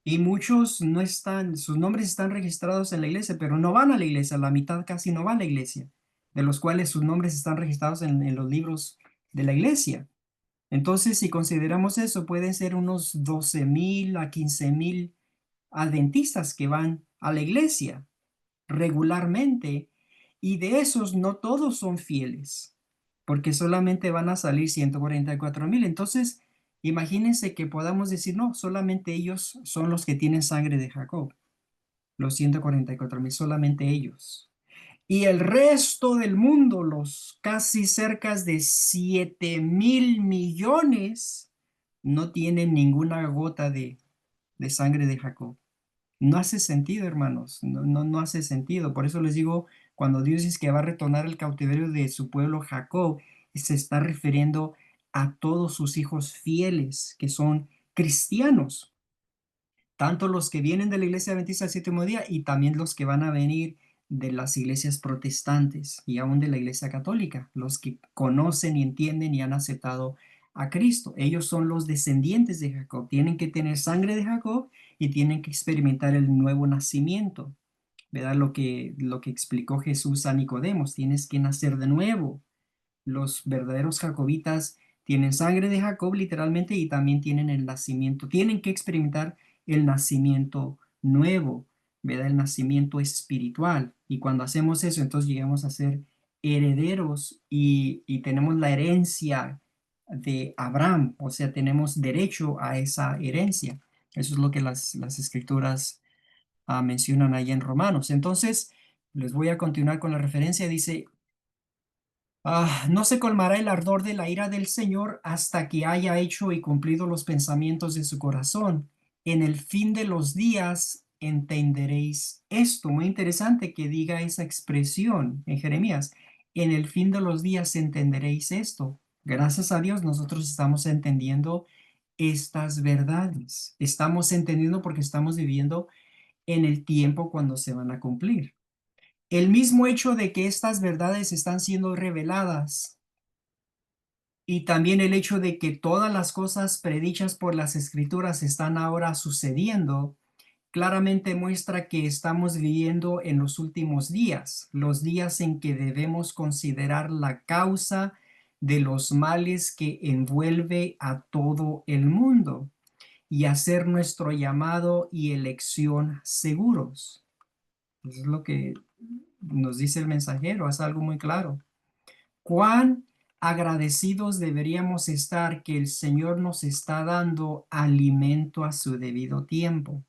Speaker 1: Y muchos no están, sus nombres están registrados en la iglesia, pero no van a la iglesia. La mitad casi no va a la iglesia, de los cuales sus nombres están registrados en los libros de la iglesia. Entonces, si consideramos eso, pueden ser unos 12,000 a 15,000 adventistas que van a la iglesia regularmente, y de esos no todos son fieles, porque solamente van a salir 144,000. Entonces, imagínense que podamos decir, no, solamente ellos son los que tienen sangre de Jacob, los 144,000, solamente ellos. Y el resto del mundo, los casi cerca de 7,000,000,000, no tienen ninguna gota de sangre de Jacob. No hace sentido, hermanos, no hace sentido. Por eso les digo, cuando Dios dice que va a retornar el cautiverio de su pueblo Jacob, se está refiriendo a todos sus hijos fieles, que son cristianos, tanto los que vienen de la iglesia adventista del séptimo día y también los que van a venir de las iglesias protestantes y aún de la iglesia católica, los que conocen y entienden y han aceptado a Cristo. Ellos son los descendientes de Jacob, tienen que tener sangre de Jacob y tienen que experimentar el nuevo nacimiento, ¿verdad? Lo que explicó Jesús a Nicodemos, tienes que nacer de nuevo. Los verdaderos jacobitas tienen sangre de Jacob literalmente y también tienen el nacimiento, tienen que experimentar el nacimiento nuevo, ¿verdad? El nacimiento espiritual. Y cuando hacemos eso, entonces llegamos a ser herederos y tenemos la herencia de Abraham, o sea, tenemos derecho a esa herencia. Eso es lo que las escrituras mencionan ahí en Romanos. Entonces, les voy a continuar con la referencia. Dice, no se colmará el ardor de la ira del Señor hasta que haya hecho y cumplido los pensamientos de su corazón. En el fin de los días entenderéis esto. Muy interesante que diga esa expresión en Jeremías. En el fin de los días entenderéis esto. Gracias a Dios nosotros estamos entendiendo estas verdades. Estamos entendiendo porque estamos viviendo en el tiempo cuando se van a cumplir. El mismo hecho de que estas verdades están siendo reveladas y también el hecho de que todas las cosas predichas por las escrituras están ahora sucediendo, claramente muestra que estamos viviendo en los últimos días, los días en que debemos considerar la causa de los males que envuelve a todo el mundo y hacer nuestro llamado y elección seguros. Eso es lo que nos dice el mensajero, es algo muy claro. Cuán agradecidos deberíamos estar que el Señor nos está dando alimento a su debido tiempo.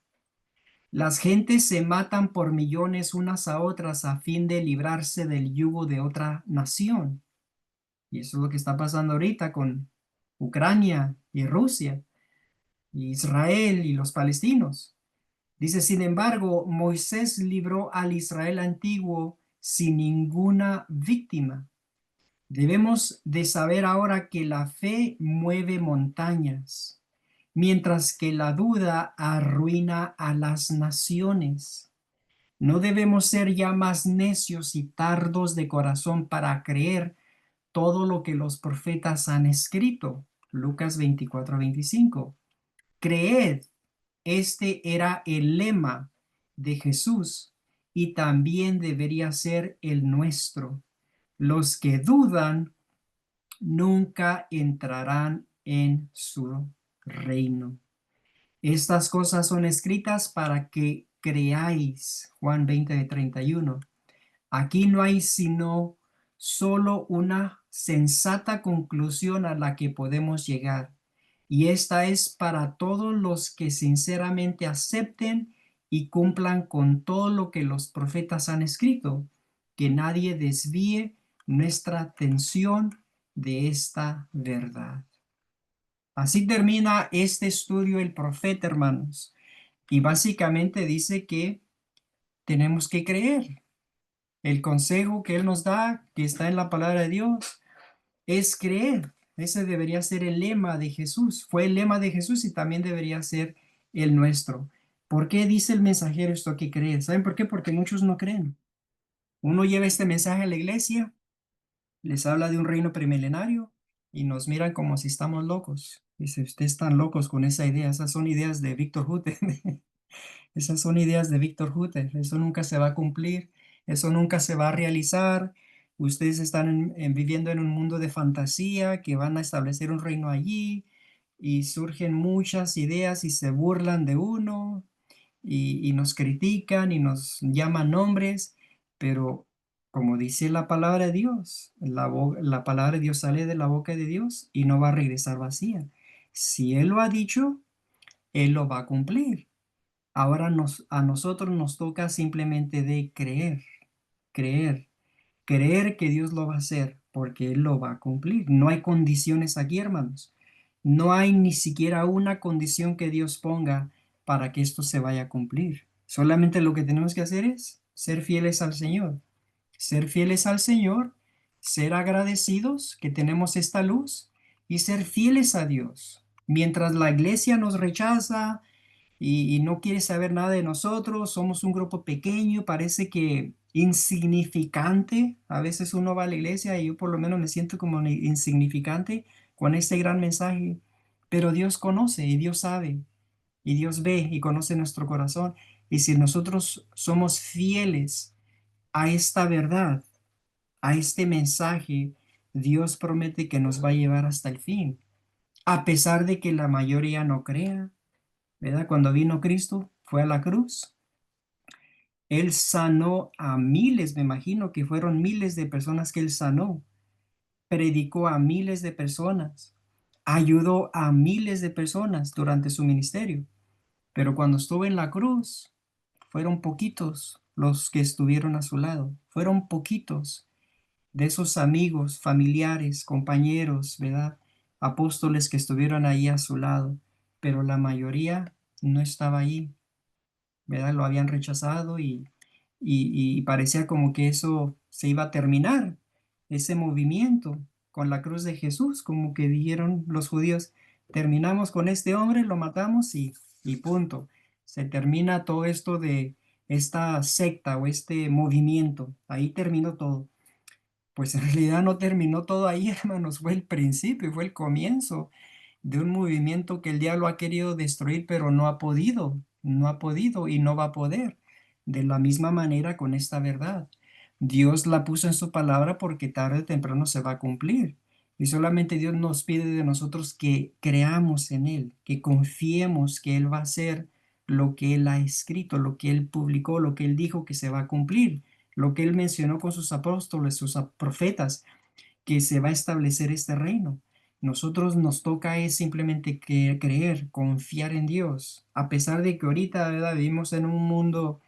Speaker 1: Las gentes se matan por millones unas a otras a fin de librarse del yugo de otra nación. Y eso es lo que está pasando ahorita con Ucrania y Rusia, y Israel y los palestinos. Dice, sin embargo, Moisés libró al Israel antiguo sin ninguna víctima. Debemos de saber ahora que la fe mueve montañas, mientras que la duda arruina a las naciones. No debemos ser ya más necios y tardos de corazón para creer todo lo que los profetas han escrito. Lucas 24:25. Creed, este era el lema de Jesús y también debería ser el nuestro. Los que dudan nunca entrarán en su reino. Estas cosas son escritas para que creáis. Juan 20:31. Aquí no hay sino solo una sensata conclusión a la que podemos llegar, y esta es para todos los que sinceramente acepten y cumplan con todo lo que los profetas han escrito, que nadie desvíe nuestra atención de esta verdad. Así termina este estudio el profeta, hermanos, y básicamente dice que tenemos que creer. El consejo que él nos da, que está en la palabra de Dios, es creer. Ese debería ser el lema de Jesús. Fue el lema de Jesús y también debería ser el nuestro. ¿Por qué dice el mensajero esto que cree? ¿Saben por qué? Porque muchos no creen. Uno lleva este mensaje a la iglesia, les habla de un reino premilenario y nos miran como si estamos locos. Dice, ustedes están locos con esa idea. Esas son ideas de Víctor Hutter. Esas son ideas de Víctor Hutter. Eso nunca se va a cumplir. Eso nunca se va a realizar. Ustedes están viviendo en un mundo de fantasía que van a establecer un reino allí y surgen muchas ideas y se burlan de uno y nos critican y nos llaman nombres, pero como dice la palabra de Dios, la palabra de Dios sale de la boca de Dios y no va a regresar vacía. Si Él lo ha dicho, Él lo va a cumplir. Ahora a nosotros nos toca simplemente de creer, creer, creer que Dios lo va a hacer, porque Él lo va a cumplir. No hay condiciones aquí, hermanos. No hay ni siquiera una condición que Dios ponga para que esto se vaya a cumplir. Solamente lo que tenemos que hacer es ser fieles al Señor. Ser fieles al Señor, ser agradecidos que tenemos esta luz y ser fieles a Dios. Mientras la iglesia nos rechaza, y no quiere saber nada de nosotros, somos un grupo pequeño, parece que insignificante. A veces uno va a la iglesia y yo por lo menos me siento como insignificante con este gran mensaje, pero Dios conoce y Dios sabe y Dios ve y conoce nuestro corazón. Y si nosotros somos fieles a esta verdad, a este mensaje, Dios promete que nos va a llevar hasta el fin, a pesar de que la mayoría no crea, ¿verdad? Cuando vino Cristo, fue a la cruz. Él sanó a miles, me imagino que fueron miles de personas que él sanó, predicó a miles de personas, ayudó a miles de personas durante su ministerio. Pero cuando estuvo en la cruz, fueron poquitos los que estuvieron a su lado, fueron poquitos de esos amigos, familiares, compañeros, ¿verdad? Apóstoles que estuvieron ahí a su lado, pero la mayoría no estaba ahí, ¿verdad? Lo habían rechazado y parecía como que eso se iba a terminar, ese movimiento con la cruz de Jesús, como que dijeron los judíos, terminamos con este hombre, lo matamos y punto. Se termina todo esto de esta secta o este movimiento, ahí terminó todo. Pues en realidad no terminó todo ahí, hermanos, fue el principio, fue el comienzo de un movimiento que el diablo ha querido destruir, pero no ha podido y no va a poder. De la misma manera con esta verdad. Dios la puso en su palabra porque tarde o temprano se va a cumplir. Y solamente Dios nos pide de nosotros que creamos en Él, que confiemos que Él va a hacer lo que Él ha escrito, lo que Él publicó, lo que Él dijo que se va a cumplir, lo que Él mencionó con sus apóstoles, sus profetas que se va a establecer este reino. Nosotros nos toca es simplemente creer, confiar en Dios, a pesar de que ahorita, ¿verdad? Vivimos en un mundo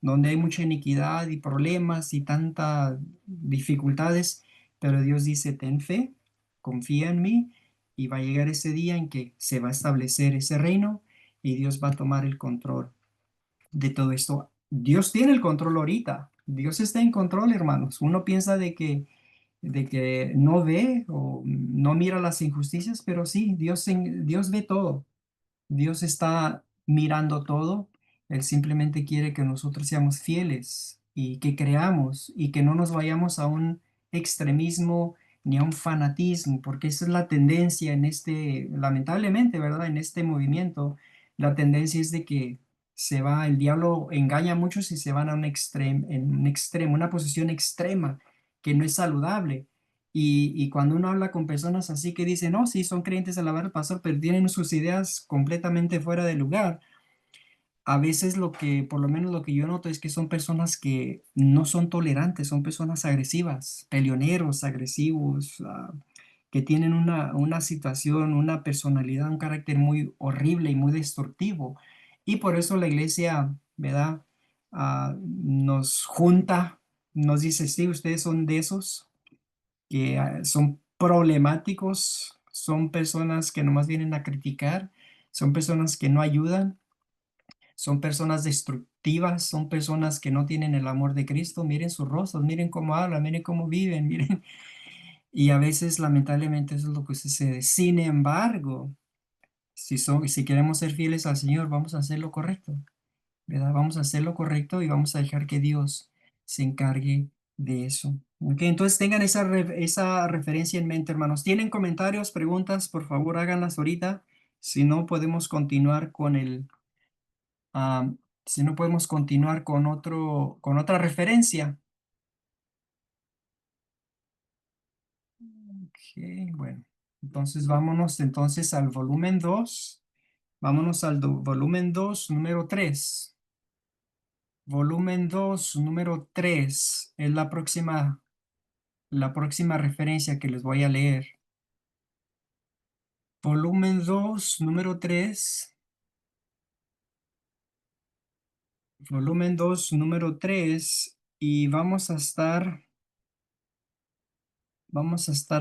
Speaker 1: donde hay mucha iniquidad y problemas y tantas dificultades, pero Dios dice, ten fe, confía en mí y va a llegar ese día en que se va a establecer ese reino y Dios va a tomar el control de todo esto. Dios tiene el control ahorita, Dios está en control, hermanos. Uno piensa de que no ve o no mira las injusticias, pero sí, Dios ve todo. Dios está mirando todo. Él simplemente quiere que nosotros seamos fieles y que creamos y que no nos vayamos a un extremismo ni a un fanatismo, porque esa es la tendencia en este, lamentablemente, ¿verdad? En este movimiento, la tendencia es de que el diablo engaña a muchos y se van a un extremo, una posición extrema que no es saludable. Y cuando uno habla con personas así que dicen, no, sí, son creyentes a la del pastor, pero tienen sus ideas completamente fuera de lugar, a veces por lo menos lo que yo noto es que son personas que no son tolerantes, son personas agresivas, peleoneros, agresivos, que tienen una situación, una personalidad, un carácter muy horrible y muy destructivo. Y por eso la iglesia, ¿verdad? Nos junta, nos dice, sí, ustedes son de esos que son problemáticos, son personas que nomás vienen a criticar, son personas que no ayudan, son personas destructivas, son personas que no tienen el amor de Cristo. Miren sus rostros, miren cómo hablan, miren cómo viven, miren. Y a veces, lamentablemente, eso es lo que sucede. Sin embargo, si queremos ser fieles al Señor, vamos a hacer lo correcto. ¿Verdad? Vamos a hacer lo correcto y vamos a dejar que Dios se encargue de eso. Ok, entonces tengan esa referencia en mente, hermanos. ¿Tienen comentarios, preguntas? Por favor, háganlas ahorita. Si no, podemos continuar ah, si no podemos continuar con otra referencia. Ok, bueno. Entonces vámonos entonces al volumen 2. Vámonos al volumen 2 número 3. Volumen 2 número 3 es la próxima referencia que les voy a leer. Volumen 2 número 3. Volumen 2 número 3. Y vamos a estar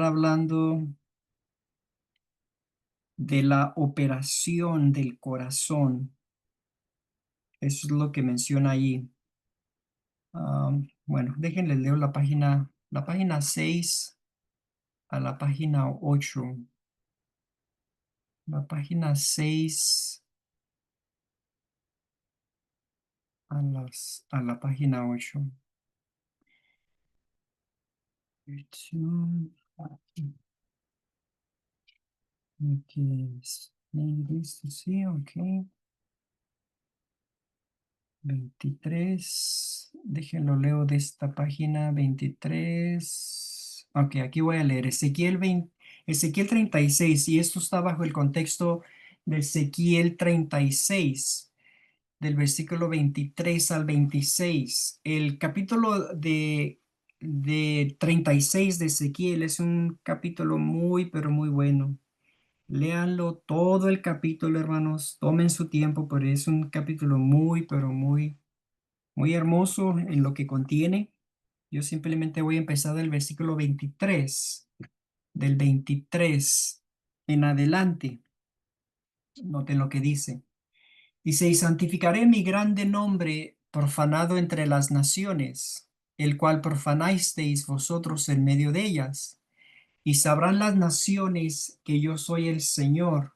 Speaker 1: hablando de la operación del corazón. Eso es lo que menciona ahí. Bueno, déjenles leo la página 6 a la página 8. La página 6 a la página 8. Ok, listo, sí, ok. 23, déjenlo leo de esta página 23. Ok, aquí voy a leer Ezequiel 36, y esto está bajo el contexto de Ezequiel 36. del versículo 23 al 26. El capítulo de 36 de Ezequiel es un capítulo muy, pero muy bueno. Léanlo todo el capítulo, hermanos. Tomen su tiempo, pero es un capítulo muy, pero muy, muy hermoso en lo que contiene. Yo simplemente voy a empezar del versículo 23, del 23 en adelante. Noten lo que dice. Dice, y santificaré mi grande nombre profanado entre las naciones, el cual profanasteis vosotros en medio de ellas. Y sabrán las naciones que yo soy el Señor,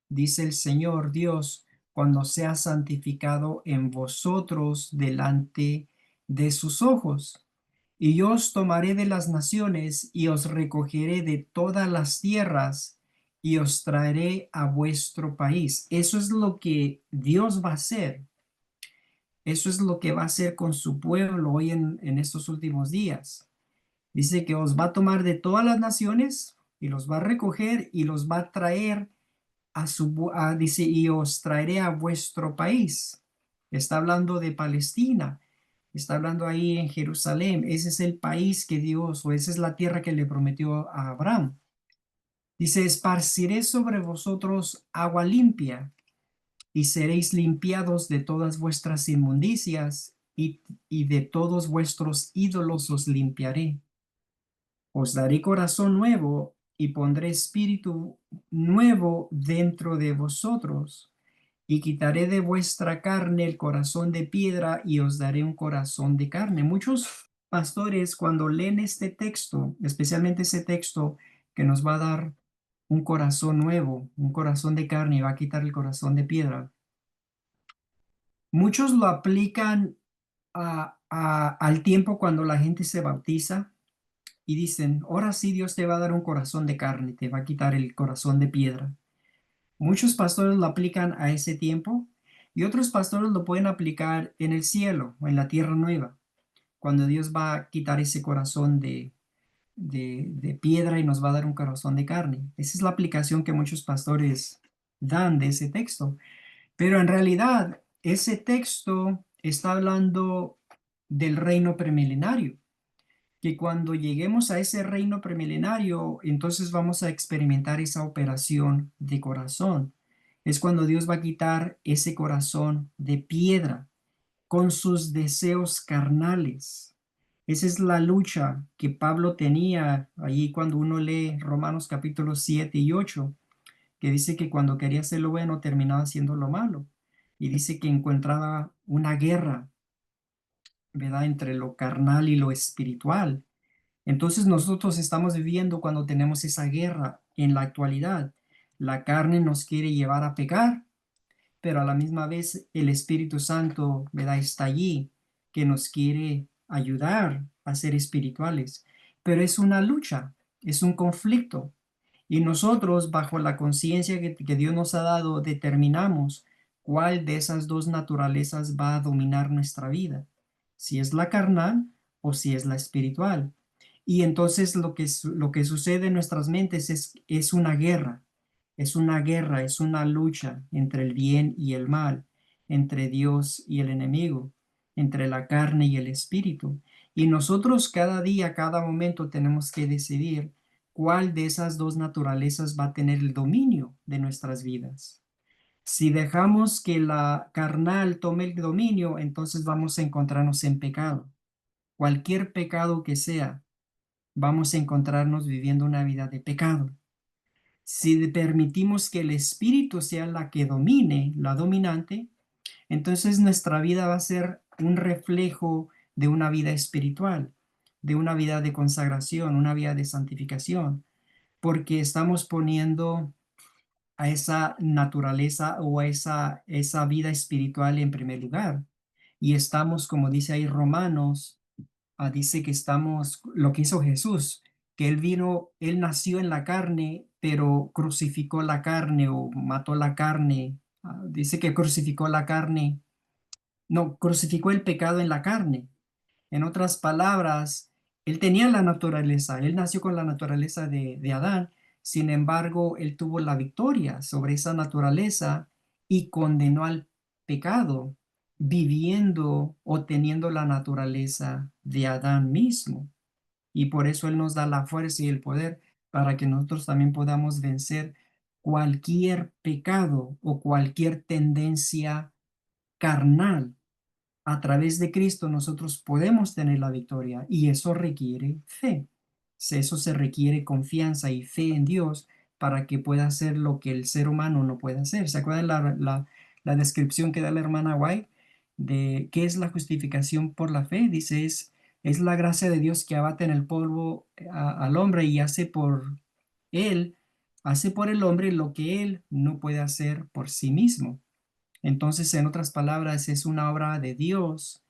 Speaker 1: dice el Señor Dios, cuando sea santificado en vosotros delante de sus ojos. Y yo os tomaré de las naciones y os recogeré de todas las tierras y os traeré a vuestro país. Eso es lo que Dios va a hacer. Eso es lo que va a hacer con su pueblo hoy en estos últimos días. Dice que os va a tomar de todas las naciones y los va a recoger y los va a traer dice, y os traeré a vuestro país. Está hablando de Palestina, está hablando ahí en Jerusalén. Ese es el país que Dios, o esa es la tierra que le prometió a Abraham. Dice, esparciré sobre vosotros agua limpia y seréis limpiados de todas vuestras inmundicias y de todos vuestros ídolos os limpiaré. Os daré corazón nuevo y pondré espíritu nuevo dentro de vosotros y quitaré de vuestra carne el corazón de piedra y os daré un corazón de carne. Muchos pastores cuando leen este texto, especialmente ese texto que nos va a dar un corazón nuevo, un corazón de carne y va a quitar el corazón de piedra, muchos lo aplican al tiempo cuando la gente se bautiza y dicen, ahora sí Dios te va a dar un corazón de carne, te va a quitar el corazón de piedra. Muchos pastores lo aplican a ese tiempo y otros pastores lo pueden aplicar en el cielo o en la tierra nueva, cuando Dios va a quitar ese corazón de piedra y nos va a dar un corazón de carne. Esa es la aplicación que muchos pastores dan de ese texto. Pero en realidad, ese texto está hablando del reino premilenario, que cuando lleguemos a ese reino premilenario, entonces vamos a experimentar esa operación de corazón. Es cuando Dios va a quitar ese corazón de piedra con sus deseos carnales. Esa es la lucha que Pablo tenía allí cuando uno lee Romanos capítulos 7 y 8, que dice que cuando quería hacer lo bueno terminaba haciendo lo malo. Y dice que encontraba una guerra, ¿verdad?, entre lo carnal y lo espiritual. Entonces nosotros estamos viviendo cuando tenemos esa guerra en la actualidad. La carne nos quiere llevar a pecar, pero a la misma vez el Espíritu Santo, ¿verdad?, está allí, que nos quiere ayudar a ser espirituales. Pero es una lucha, es un conflicto. Y nosotros, bajo la conciencia que Dios nos ha dado, determinamos cuál de esas dos naturalezas va a dominar nuestra vida, si es la carnal o si es la espiritual. Y entonces lo que sucede en nuestras mentes es una guerra, es una guerra, es una lucha entre el bien y el mal, entre Dios y el enemigo, entre la carne y el espíritu. Y nosotros cada día, cada momento tenemos que decidir cuál de esas dos naturalezas va a tener el dominio de nuestras vidas. Si dejamos que la carnal tome el dominio, entonces vamos a encontrarnos en pecado. Cualquier pecado que sea, vamos a encontrarnos viviendo una vida de pecado. Si permitimos que el espíritu sea la que domine, la dominante, entonces nuestra vida va a ser un reflejo de una vida espiritual, de una vida de consagración, una vida de santificación, porque estamos poniendo a esa naturaleza o a esa vida espiritual en primer lugar. Y estamos, como dice ahí Romanos, dice que estamos, lo que hizo Jesús, que él vino, él nació en la carne, pero crucificó la carne o mató la carne. Dice que crucificó la carne, no, crucificó el pecado en la carne. En otras palabras, él tenía la naturaleza, él nació con la naturaleza de Adán, sin embargo, él tuvo la victoria sobre esa naturaleza y condenó pecado, viviendo o teniendo la naturaleza de Adán mismo. Y por eso Él nos da la fuerza y el poder para que nosotros también podamos vencer cualquier pecado o cualquier tendencia carnal. A través de Cristo nosotros podemos tener la victoria y eso requiere fe. Eso se requiere confianza y fe en Dios para que pueda hacer lo que el ser humano no puede hacer. ¿Se acuerdan la descripción que da la hermana White de qué es la justificación por la fe? Dice, es la gracia de Dios que abate en el polvo al hombre y él, hace por el hombre lo que él no puede hacer por sí mismo. Entonces, en otras palabras, es una obra de Dios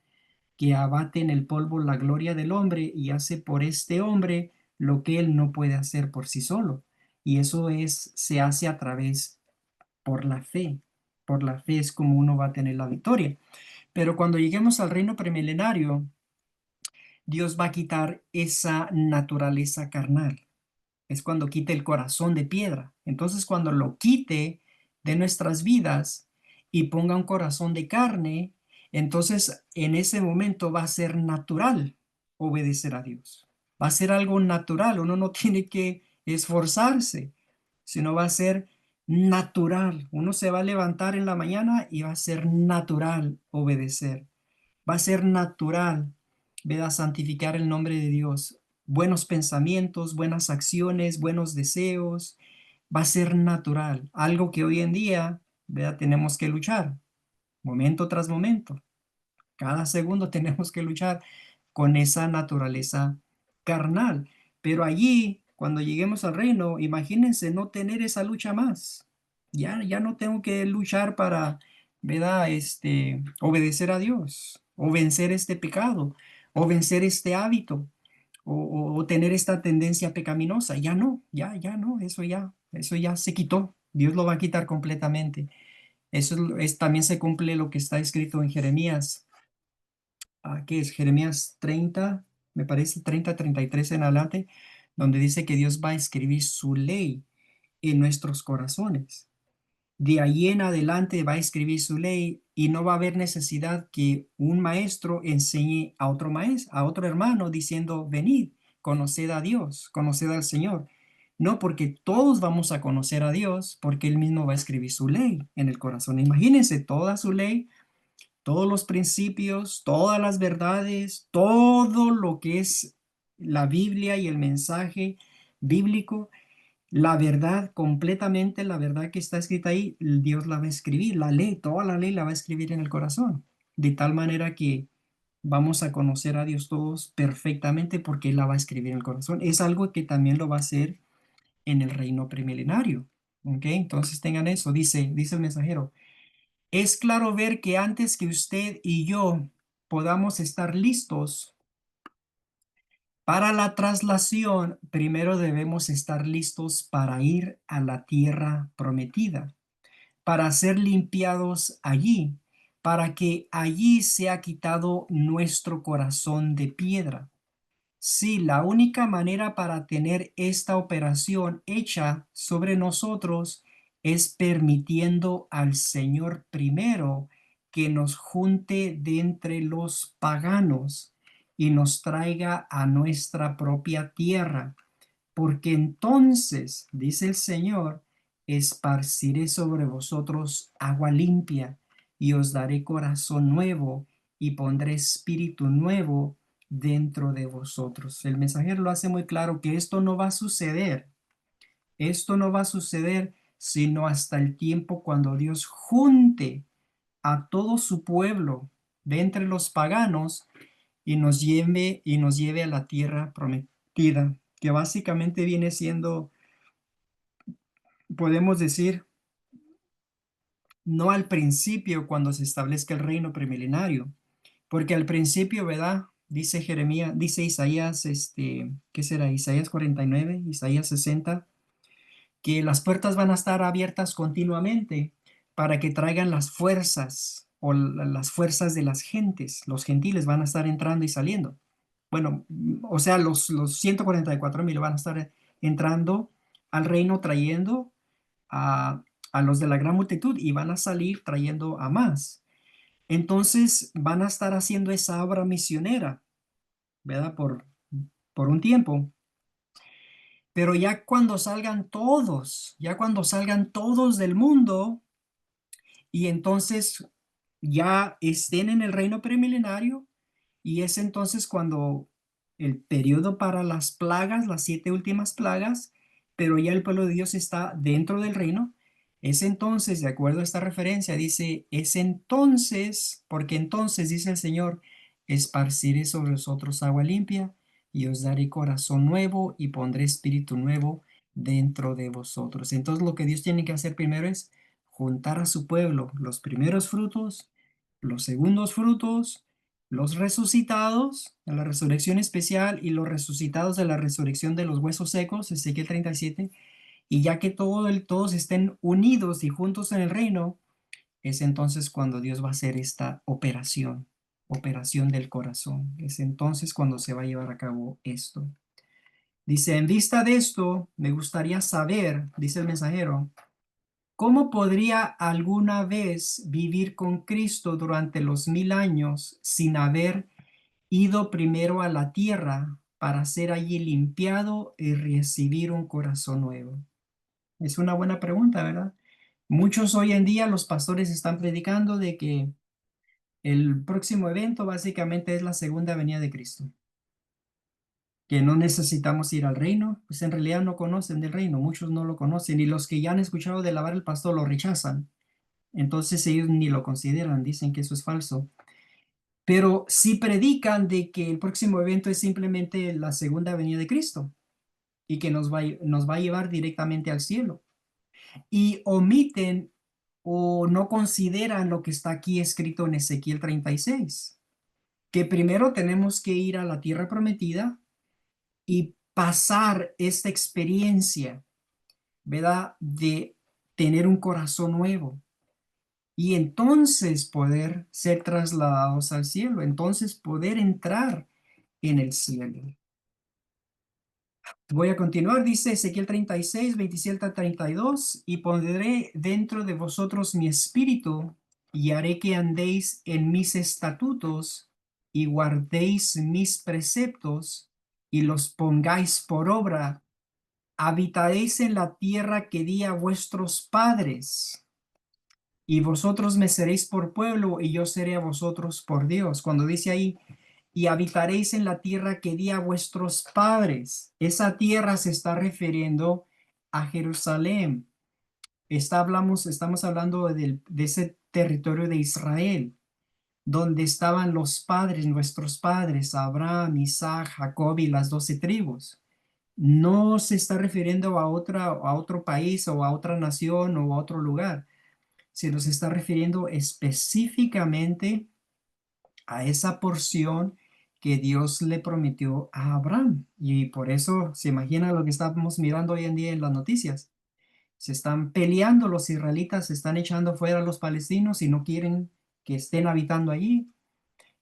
Speaker 1: que abate en el polvo la gloria del hombre y hace por este hombre lo que él no puede hacer por sí solo. Y eso se hace a través por la fe. Por la fe es como uno va a tener la victoria. Pero cuando lleguemos al reino premilenario, Dios va a quitar esa naturaleza carnal. Es cuando quite el corazón de piedra. Entonces, cuando lo quite de nuestras vidas y ponga un corazón de carne, entonces en ese momento va a ser natural obedecer a Dios. Va a ser algo natural. Uno no tiene que esforzarse, sino va a ser natural. Uno se va a levantar en la mañana y va a ser natural obedecer. Va a ser natural, ¿verdad? Santificar el nombre de Dios. Buenos pensamientos, buenas acciones, buenos deseos. Va a ser natural. Algo que hoy en día, ¿verdad? Tenemos que luchar, momento tras momento. Cada segundo tenemos que luchar con esa naturaleza carnal. Pero allí, cuando lleguemos al reino, imagínense no tener esa lucha más. Ya no tengo que luchar para, ¿verdad? Obedecer a Dios, o vencer este pecado, o vencer este hábito, o tener esta tendencia pecaminosa. Ya no, eso ya se quitó. Dios lo va a quitar completamente. También se cumple lo que está escrito en Jeremías, que es Jeremías 30, me parece 33 en adelante, donde dice que Dios va a escribir su ley en nuestros corazones. De ahí en adelante va a escribir su ley y no va a haber necesidad que un maestro enseñe a otro maestro, a otro hermano diciendo, venid, conoced a Dios, conoced al Señor. No, porque todos vamos a conocer a Dios porque Él mismo va a escribir su ley en el corazón. Imagínense toda su ley, todos los principios, todas las verdades, todo lo que es la Biblia y el mensaje bíblico, la verdad completamente, la verdad que está escrita ahí, Dios la va a escribir, la ley, toda la ley la va a escribir en el corazón, de tal manera que vamos a conocer a Dios todos perfectamente porque Él la va a escribir en el corazón. Es algo que también lo va a hacer en el reino premilenario. ¿Ok? Entonces tengan eso, dice el mensajero. Es claro ver que antes que usted y yo podamos estar listos para la traslación, primero debemos estar listos para ir a la tierra prometida, para ser limpiados allí, para que allí sea quitado nuestro corazón de piedra. Sí, la única manera para tener esta operación hecha sobre nosotros es permitiendo al Señor primero que nos junte de entre los paganos y nos traiga a nuestra propia tierra, porque entonces, dice el Señor, esparciré sobre vosotros agua limpia y os daré corazón nuevo y pondré espíritu nuevo dentro de vosotros. El mensajero lo hace muy claro que esto no va a suceder. Esto no va a suceder sino hasta el tiempo cuando Dios junte a todo su pueblo de entre los paganos y nos lleve a la tierra prometida, que básicamente viene siendo, podemos decir, no al principio cuando se establezca el reino premilenario, porque al principio, ¿verdad? Dice Jeremías, dice Isaías, ¿qué será? Isaías 49, Isaías 60, que las puertas van a estar abiertas continuamente para que traigan las fuerzas o las fuerzas de las gentes. Los gentiles van a estar entrando y saliendo. Bueno, o sea, los 144,000 van a estar entrando al reino trayendo a los de la gran multitud y van a salir trayendo a más. Entonces van a estar haciendo esa obra misionera, ¿verdad? Por un tiempo. Pero ya cuando salgan todos del mundo y entonces ya estén en el reino premilenario, y es entonces cuando el periodo para las plagas, las 7 últimas plagas, pero ya el pueblo de Dios está dentro del reino. Es entonces, de acuerdo a esta referencia, dice, es entonces, porque entonces, dice el Señor, esparciré sobre vosotros agua limpia y os daré corazón nuevo y pondré espíritu nuevo dentro de vosotros. Entonces lo que Dios tiene que hacer primero es juntar a su pueblo, los primeros frutos, los segundos frutos, los resucitados de la resurrección especial y los resucitados de la resurrección de los huesos secos, Ezequiel 37, y ya que todos estén unidos y juntos en el reino, es entonces cuando Dios va a hacer esta operación del corazón. Es entonces cuando se va a llevar a cabo esto. Dice, en vista de esto, me gustaría saber, dice el mensajero, ¿cómo podría alguna vez vivir con Cristo durante los 1000 años sin haber ido primero a la tierra para ser allí limpiado y recibir un corazón nuevo? Es una buena pregunta, ¿verdad? Muchos hoy en día, los pastores están predicando de que el próximo evento básicamente es la segunda venida de Cristo, que no necesitamos ir al reino, pues en realidad no conocen del reino, muchos no lo conocen y los que ya han escuchado de alabar al pastor lo rechazan. Entonces ellos ni lo consideran, dicen que eso es falso. Pero sí predican de que el próximo evento es simplemente la segunda venida de Cristo y que nos va a llevar directamente al cielo. Y omiten o no consideran lo que está aquí escrito en Ezequiel 36, que primero tenemos que ir a la tierra prometida y pasar esta experiencia, ¿verdad? De tener un corazón nuevo y entonces poder ser trasladados al cielo, entonces poder entrar en el cielo. Voy a continuar, dice Ezequiel 36, 27 a 32, y pondré dentro de vosotros mi espíritu, y haré que andéis en mis estatutos, y guardéis mis preceptos, y los pongáis por obra. Habitaréis en la tierra que di a vuestros padres, y vosotros me seréis por pueblo, y yo seré a vosotros por Dios. Cuando dice ahí, y habitaréis en la tierra que di a vuestros padres, esa tierra se está refiriendo a Jerusalén. Estamos hablando de ese territorio de Israel, donde estaban los padres, nuestros padres, Abraham, Isaac, Jacob y las 12 tribus. No se está refiriendo a otro país o a otra nación o a otro lugar. Se nos está refiriendo específicamente a esa porción que Dios le prometió a Abraham. Y por eso se imagina lo que estamos mirando hoy en día en las noticias. Se están peleando, los israelitas se están echando fuera a los palestinos y no quieren que estén habitando allí.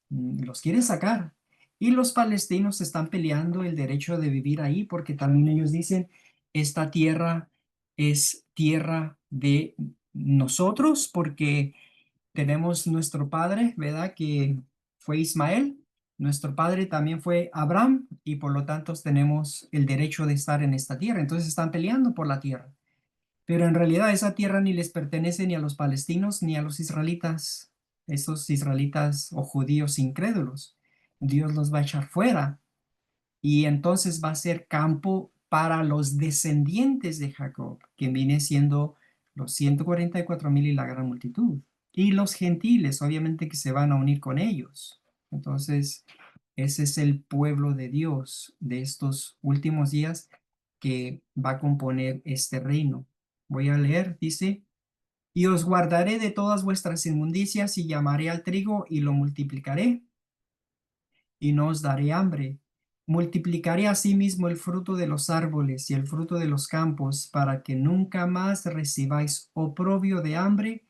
Speaker 1: Los quieren sacar. Y los palestinos están peleando el derecho de vivir ahí porque también ellos dicen, esta tierra es tierra de nosotros porque tenemos nuestro padre, ¿verdad? Que fue Ismael. Nuestro padre también fue Abraham y por lo tanto tenemos el derecho de estar en esta tierra. Entonces están peleando por la tierra. Pero en realidad esa tierra ni les pertenece ni a los palestinos ni a los israelitas, esos israelitas o judíos incrédulos. Dios los va a echar fuera y entonces va a ser campo para los descendientes de Jacob, que viene siendo los 144,000 y la gran multitud. Y los gentiles, obviamente, que se van a unir con ellos. Entonces, ese es el pueblo de Dios de estos últimos días que va a componer este reino. Voy a leer, dice, y os guardaré de todas vuestras inmundicias y llamaré al trigo y lo multiplicaré y no os daré hambre. Multiplicaré asimismo el fruto de los árboles y el fruto de los campos, para que nunca más recibáis oprobio de hambre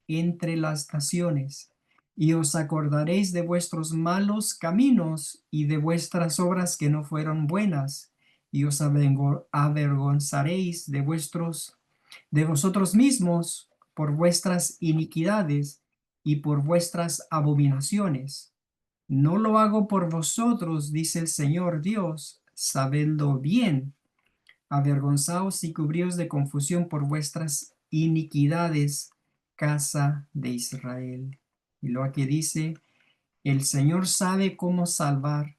Speaker 1: entre las naciones. Y os acordaréis de vuestros malos caminos y de vuestras obras que no fueron buenas, y os avergonzaréis de vosotros mismos por vuestras iniquidades y por vuestras abominaciones. No lo hago por vosotros, dice el Señor Dios, sabedlo bien. Avergonzaos y cubríos de confusión por vuestras iniquidades, casa de Israel. Y luego aquí dice, el Señor sabe cómo salvar.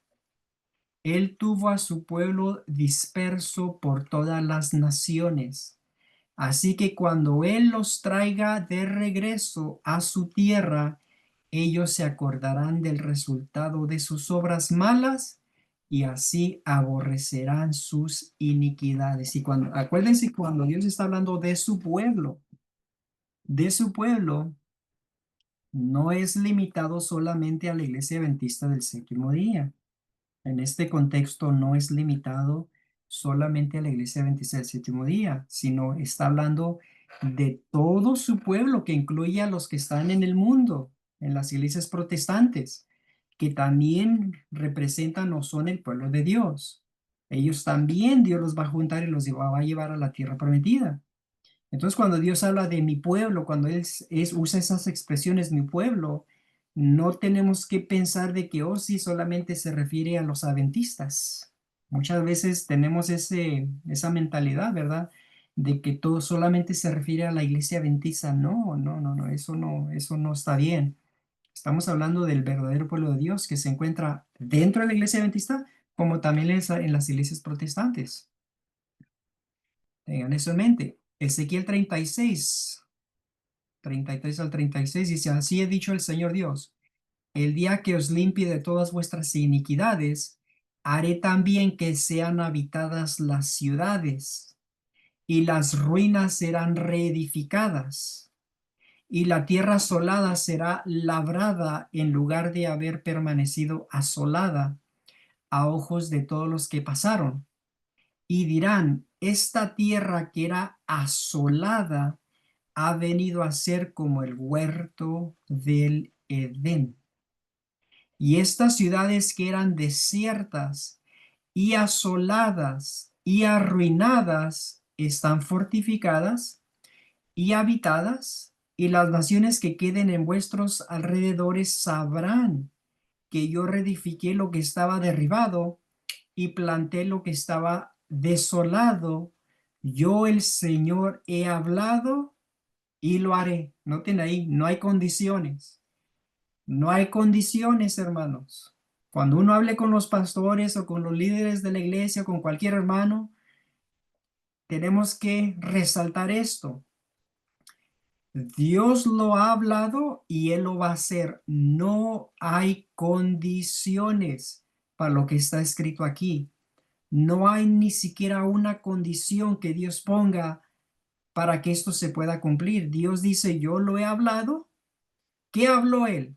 Speaker 1: Él tuvo a su pueblo disperso por todas las naciones. Así que cuando Él los traiga de regreso a su tierra, ellos se acordarán del resultado de sus obras malas y así aborrecerán sus iniquidades. Y cuando, acuérdense, cuando Dios está hablando de su pueblo, no es limitado solamente a la iglesia adventista del séptimo día. En este contexto no es limitado solamente a la iglesia adventista del séptimo día, sino está hablando de todo su pueblo, que incluye a los que están en el mundo, en las iglesias protestantes, que también representan o son el pueblo de Dios. Ellos también Dios los va a juntar y los va a llevar a la tierra prometida. Entonces, cuando Dios habla de mi pueblo, cuando usa esas expresiones, mi pueblo, no tenemos que pensar de que, oh, sí, solamente se refiere a los adventistas. Muchas veces tenemos esa mentalidad, ¿verdad? De que todo solamente se refiere a la iglesia adventista. No, no, no, no, eso no está bien. Estamos hablando del verdadero pueblo de Dios que se encuentra dentro de la iglesia adventista, como también en las iglesias protestantes. Tengan eso en mente. Ezequiel 33 al 36 dice, así he dicho el Señor Dios, el día que os limpie de todas vuestras iniquidades, haré también que sean habitadas las ciudades, y las ruinas serán reedificadas, y la tierra asolada será labrada en lugar de haber permanecido asolada a ojos de todos los que pasaron. Y dirán, esta tierra que era asolada ha venido a ser como el huerto del Edén. Y estas ciudades que eran desiertas y asoladas y arruinadas están fortificadas y habitadas, y las naciones que queden en vuestros alrededores sabrán que yo reedifiqué lo que estaba derribado y planté lo que estaba desolado. Yo el Señor he hablado y lo haré. Noten ahí, no hay condiciones. No hay condiciones, hermanos. Cuando uno hable con los pastores o con los líderes de la iglesia o con cualquier hermano, tenemos que resaltar esto. Dios lo ha hablado y Él lo va a hacer. No hay condiciones para lo que está escrito aquí. No hay ni siquiera una condición que Dios ponga para que esto se pueda cumplir. Dios dice, yo lo he hablado. ¿Qué habló Él?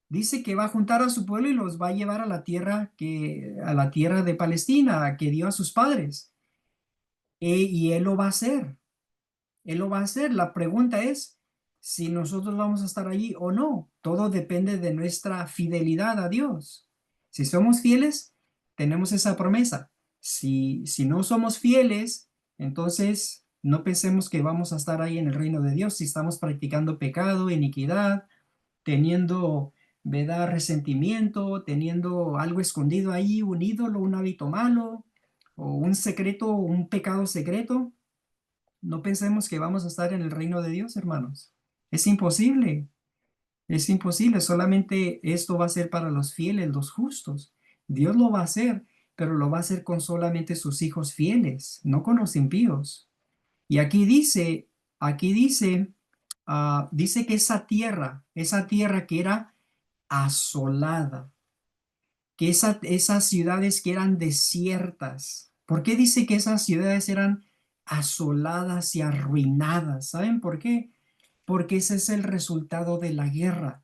Speaker 1: Dice que va a juntar a su pueblo y los va a llevar a la tierra a la tierra de Palestina, que dio a sus padres. Y Él lo va a hacer. Él lo va a hacer. La pregunta es si nosotros vamos a estar allí o no. Todo depende de nuestra fidelidad a Dios. Si somos fieles, tenemos esa promesa. Si no somos fieles, entonces no pensemos que vamos a estar ahí en el reino de Dios si estamos practicando pecado, iniquidad, teniendo, ¿verdad?, resentimiento, teniendo algo escondido ahí, un ídolo, un hábito malo, o un secreto, un pecado secreto. No pensemos que vamos a estar en el reino de Dios, hermanos. Es imposible, es imposible. Solamente esto va a ser para los fieles, los justos. Dios lo va a hacer, pero lo va a hacer con solamente sus hijos fieles, no con los impíos. Y aquí dice, dice que esa tierra que era asolada, que esas ciudades que eran desiertas. ¿Por qué dice que esas ciudades eran asoladas y arruinadas? ¿Saben por qué? Porque ese es el resultado de la guerra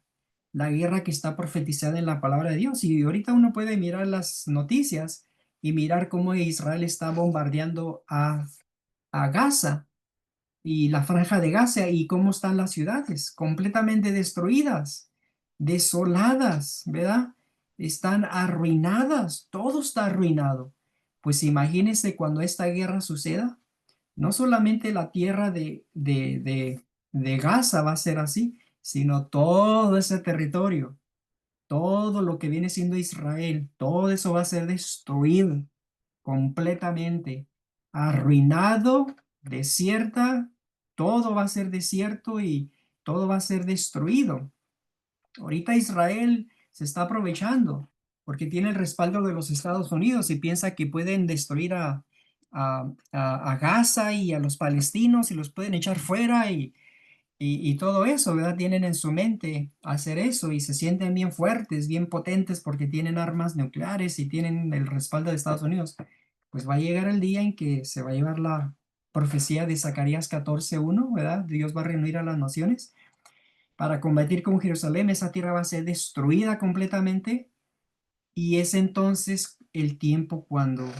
Speaker 1: que está profetizada en la palabra de Dios. Y ahorita uno puede mirar las noticias y mirar cómo Israel está bombardeando a Gaza y la franja de Gaza y cómo están las ciudades, completamente destruidas, desoladas, ¿verdad? Están arruinadas, todo está arruinado. Pues imagínense cuando esta guerra suceda, no solamente la tierra de Gaza va a ser así, sino todo ese territorio, todo lo que viene siendo Israel, todo eso va a ser destruido completamente, arruinado, desierta, todo va a ser desierto y todo va a ser destruido. Ahorita Israel se está aprovechando porque tiene el respaldo de los Estados Unidos y piensa que pueden destruir a Gaza y a los palestinos y los pueden echar fuera y todo eso, ¿verdad? Tienen en su mente hacer eso y se sienten bien fuertes, bien potentes porque tienen armas nucleares y tienen el respaldo de Estados Unidos. Pues va a llegar el día en que se va a llevar la profecía de Zacarías 14:1, ¿verdad? Dios va a reunir a las naciones para combatir con Jerusalén. Esa tierra va a ser destruida completamente y es entonces el tiempo cuando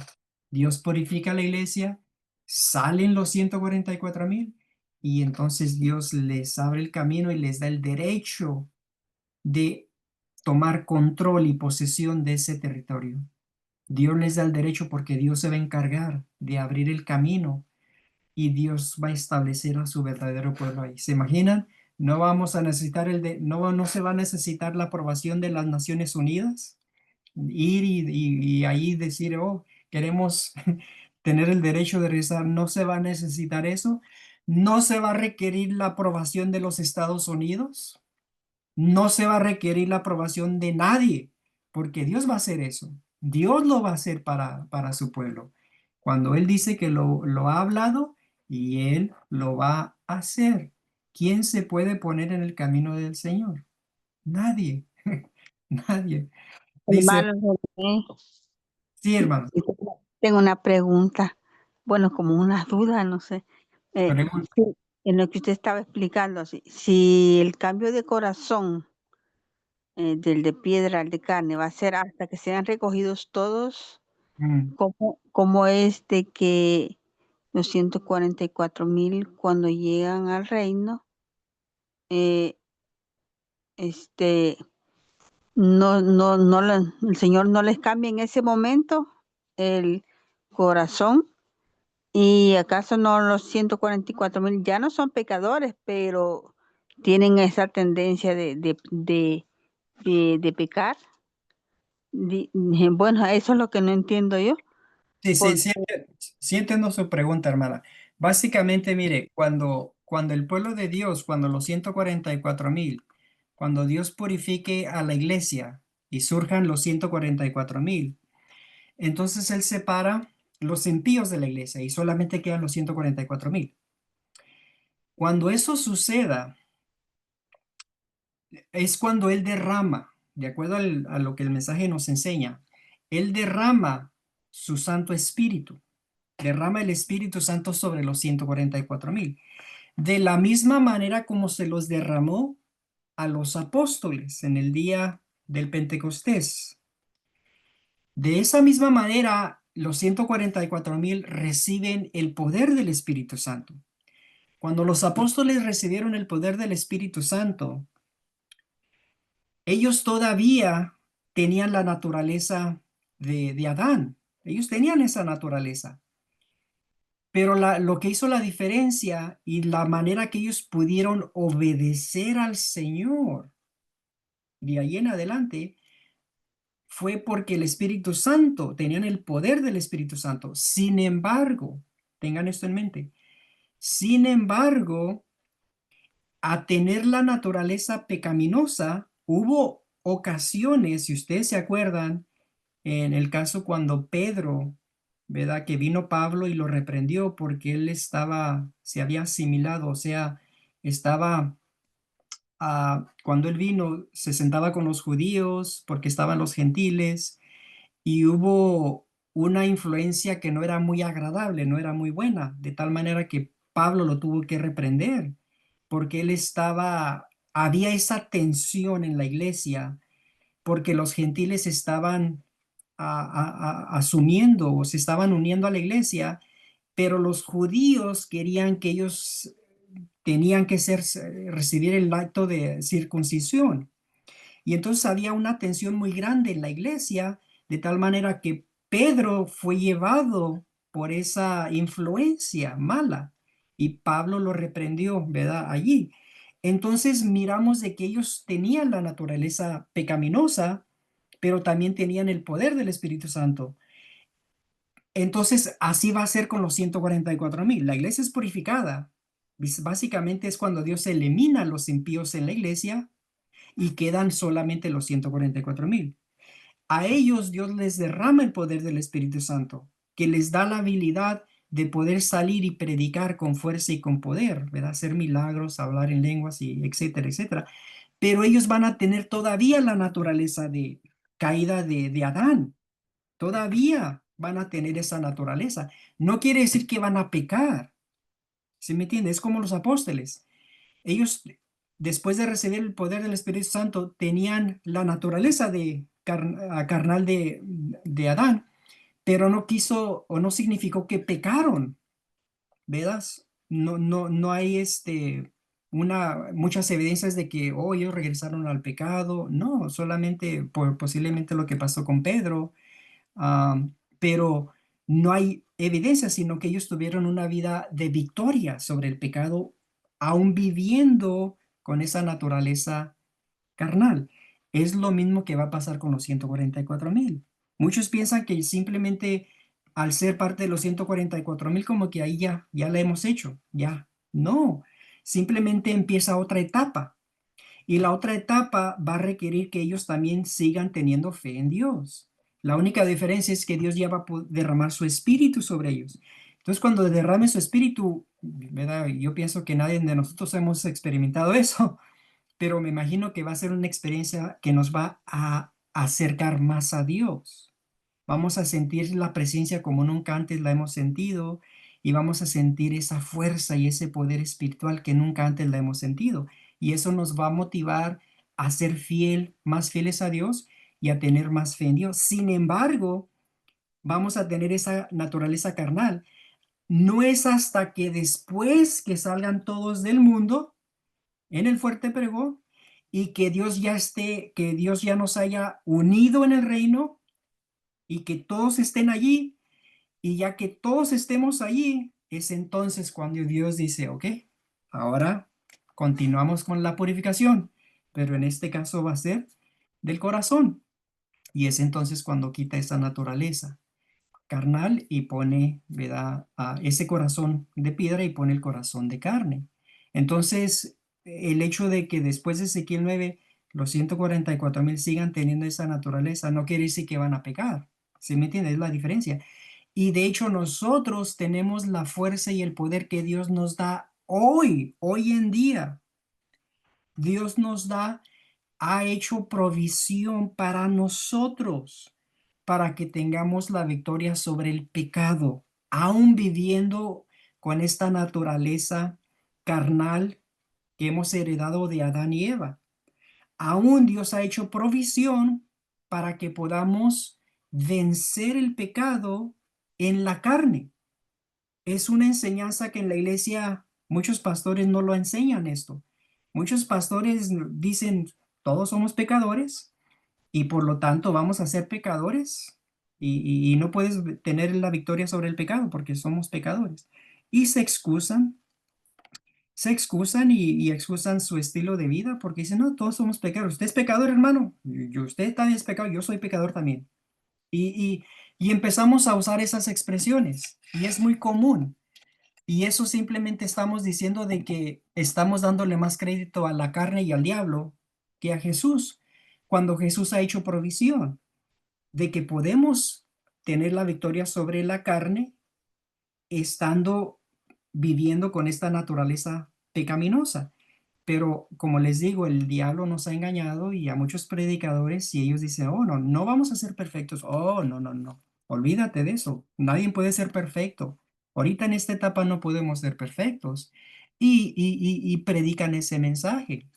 Speaker 1: Dios purifica la iglesia, salen los 144,000 y entonces Dios les abre el camino y les da el derecho de tomar control y posesión de ese territorio. Dios les da el derecho porque Dios se va a encargar de abrir el camino y Dios va a establecer a su verdadero pueblo ahí. ¿Se imaginan? No vamos a necesitar no se va a necesitar la aprobación de las Naciones Unidas, ir y ahí decir, oh, queremos tener el derecho de regresar. No se va a necesitar eso. No se va a requerir la aprobación de los Estados Unidos. No se va a requerir la aprobación de nadie, porque Dios va a hacer eso. Dios lo va a hacer para su pueblo. Cuando Él dice que lo ha hablado y Él lo va a hacer. ¿Quién se puede poner en el camino del Señor? Nadie, nadie. Dice,
Speaker 2: Hermano René,
Speaker 1: sí, hermano.
Speaker 2: tengo una pregunta, bueno, como una duda, no sé.
Speaker 1: Pregunta.
Speaker 2: Sí, en lo que usted estaba explicando, si el cambio de corazón del de piedra al de carne va a ser hasta que sean recogidos todos,
Speaker 1: Mm.
Speaker 2: ¿cómo es de que los 144,000 cuando llegan al reino, eh, este, el Señor no les cambia en ese momento el corazón? ¿Y acaso no los 144,000 ya no son pecadores, pero tienen esa tendencia de pecar? Bueno, eso es lo que no entiendo yo.
Speaker 1: Sí, sí,
Speaker 2: Porque,
Speaker 1: sí, sí entiendo su pregunta, hermana. Básicamente, mire, cuando el pueblo de Dios, cuando los 144,000, cuando Dios purifique a la iglesia y surjan los 144,000, entonces Él separa los impíos de la iglesia y solamente quedan los 144,000. Cuando eso suceda, es cuando Él derrama, de acuerdo a lo que el mensaje nos enseña, Él derrama su Santo Espíritu. Derrama el Espíritu Santo sobre los 144,000. De la misma manera como se los derramó a los apóstoles en el día del Pentecostés. De esa misma manera, los 144,000 reciben el poder del Espíritu Santo. Cuando los apóstoles recibieron el poder del Espíritu Santo, ellos todavía tenían la naturaleza de Adán. Ellos tenían esa naturaleza. Pero lo que hizo la diferencia y la manera que ellos pudieron obedecer al Señor de ahí en adelante fue porque el Espíritu Santo, tenían el poder del Espíritu Santo. Sin embargo, tengan esto en mente, sin embargo, a tener la naturaleza pecaminosa, hubo ocasiones, si ustedes se acuerdan, en el caso cuando Pedro, ¿verdad? Que vino Pablo y lo reprendió porque él se había asimilado, o sea, estaba, cuando él vino, se sentaba con los judíos porque estaban los gentiles y hubo una influencia que no era muy agradable, no era muy buena, de tal manera que Pablo lo tuvo que reprender porque había esa tensión en la iglesia porque los gentiles estaban asumiendo o se estaban uniendo a la iglesia, pero los judíos querían que ellos tenían que recibir el acto de circuncisión. Y entonces había una tensión muy grande en la iglesia, de tal manera que Pedro fue llevado por esa influencia mala y Pablo lo reprendió, ¿verdad? Allí. Entonces miramos de que ellos tenían la naturaleza pecaminosa, pero también tenían el poder del Espíritu Santo. Entonces, así va a ser con los 144,000. La iglesia es purificada. Básicamente es cuando Dios elimina a los impíos en la iglesia y quedan solamente los 144,000. A ellos Dios les derrama el poder del Espíritu Santo, que les da la habilidad de poder salir y predicar con fuerza y con poder, ¿verdad? Hacer milagros, hablar en lenguas y etcétera, etcétera. Pero ellos van a tener todavía la naturaleza de caída de Adán. Todavía van a tener esa naturaleza. No quiere decir que van a pecar. ¿Sí me entiende? Es como los apóstoles. Ellos, después de recibir el poder del Espíritu Santo, tenían la naturaleza de carnal de Adán, pero no quiso o no significó que pecaron, ¿verdad? No hay muchas evidencias de que, oh, ellos regresaron al pecado. No, solamente posiblemente lo que pasó con Pedro, pero no hay evidencia, sino que ellos tuvieron una vida de victoria sobre el pecado, aún viviendo con esa naturaleza carnal. Es lo mismo que va a pasar con los 144,000. Muchos piensan que simplemente al ser parte de los 144,000, como que ahí ya la hemos hecho, ya. No, simplemente empieza otra etapa. Y la otra etapa va a requerir que ellos también sigan teniendo fe en Dios. La única diferencia es que Dios ya va a derramar su espíritu sobre ellos. Entonces, cuando derrame su espíritu, ¿verdad? Yo pienso que nadie de nosotros hemos experimentado eso, pero me imagino que va a ser una experiencia que nos va a acercar más a Dios. Vamos a sentir la presencia como nunca antes la hemos sentido y vamos a sentir esa fuerza y ese poder espiritual que nunca antes la hemos sentido. Y eso nos va a motivar a ser más fieles a Dios y a tener más fe en Dios. Sin embargo, vamos a tener esa naturaleza carnal. No es hasta que después que salgan todos del mundo en el fuerte pregón y que Dios ya nos haya unido en el reino y que todos estén allí, y ya que todos estemos allí, es entonces cuando Dios dice, ok, ahora continuamos con la purificación, pero en este caso va a ser del corazón. Y es entonces cuando quita esa naturaleza carnal y pone, ¿verdad? A ese corazón de piedra y pone el corazón de carne. Entonces, el hecho de que después de Ezequiel 9, los 144,000 sigan teniendo esa naturaleza, no quiere decir que van a pecar. ¿Sí me entiendes? Es la diferencia. Y de hecho nosotros tenemos la fuerza y el poder que Dios nos da hoy en día. Dios nos da, ha hecho provisión para nosotros, para que tengamos la victoria sobre el pecado, aún viviendo con esta naturaleza carnal que hemos heredado de Adán y Eva. Aún Dios ha hecho provisión para que podamos vencer el pecado en la carne. Es una enseñanza que en la iglesia muchos pastores no lo enseñan esto. Muchos pastores dicen, todos somos pecadores y por lo tanto vamos a ser pecadores y no puedes tener la victoria sobre el pecado porque somos pecadores. Y se excusan y excusan su estilo de vida porque dicen, no, todos somos pecadores. Usted es pecador, hermano. Usted también es pecador, yo soy pecador también. Y, y empezamos a usar esas expresiones y es muy común. Y eso simplemente estamos diciendo de que estamos dándole más crédito a la carne y al diablo que a Jesús, cuando Jesús ha hecho provisión de que podemos tener la victoria sobre la carne estando viviendo con esta naturaleza pecaminosa. Pero como les digo, el diablo nos ha engañado y a muchos predicadores y ellos dicen, oh, no, no vamos a ser perfectos. Oh, no, no, no. Olvídate de eso. Nadie puede ser perfecto. Ahorita en esta etapa no podemos ser perfectos. Y predican ese mensaje.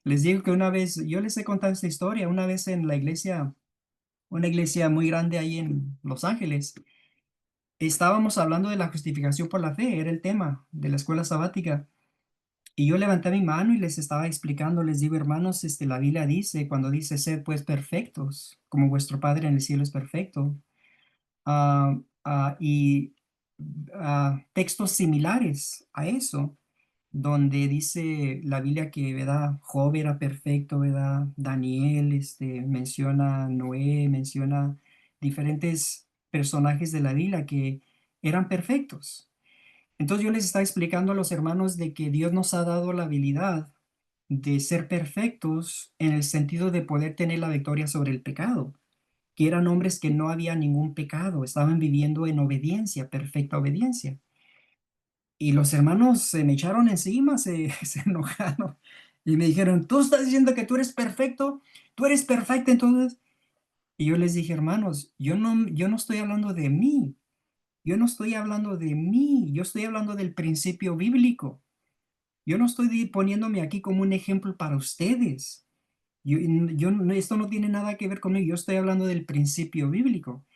Speaker 1: Les digo que una vez, yo les he contado esta historia, una vez en la iglesia, una iglesia muy grande ahí en Los Ángeles, estábamos hablando de la justificación por la fe, era el tema de la escuela sabática. Y yo levanté mi mano y les estaba explicando, les digo, hermanos, la Biblia dice, cuando dice, sed pues perfectos, como vuestro Padre en el cielo es perfecto. Y textos similares a eso donde dice la Biblia que, ¿verdad? Job era perfecto, ¿verdad? Daniel, menciona Noé, menciona diferentes personajes de la Biblia que eran perfectos. Entonces yo les estaba explicando a los hermanos de que Dios nos ha dado la habilidad de ser perfectos en el sentido de poder tener la victoria sobre el pecado, que eran hombres que no había ningún pecado, estaban viviendo en obediencia, perfecta obediencia. Y los hermanos se me echaron encima, se enojaron y me dijeron, tú estás diciendo que tú eres perfecta, entonces. Y yo les dije, hermanos, yo no estoy hablando de mí, yo no estoy hablando de mí, yo estoy hablando del principio bíblico. Yo no estoy poniéndome aquí como un ejemplo para ustedes. Esto no tiene nada que ver conmigo, yo estoy hablando del principio bíblico.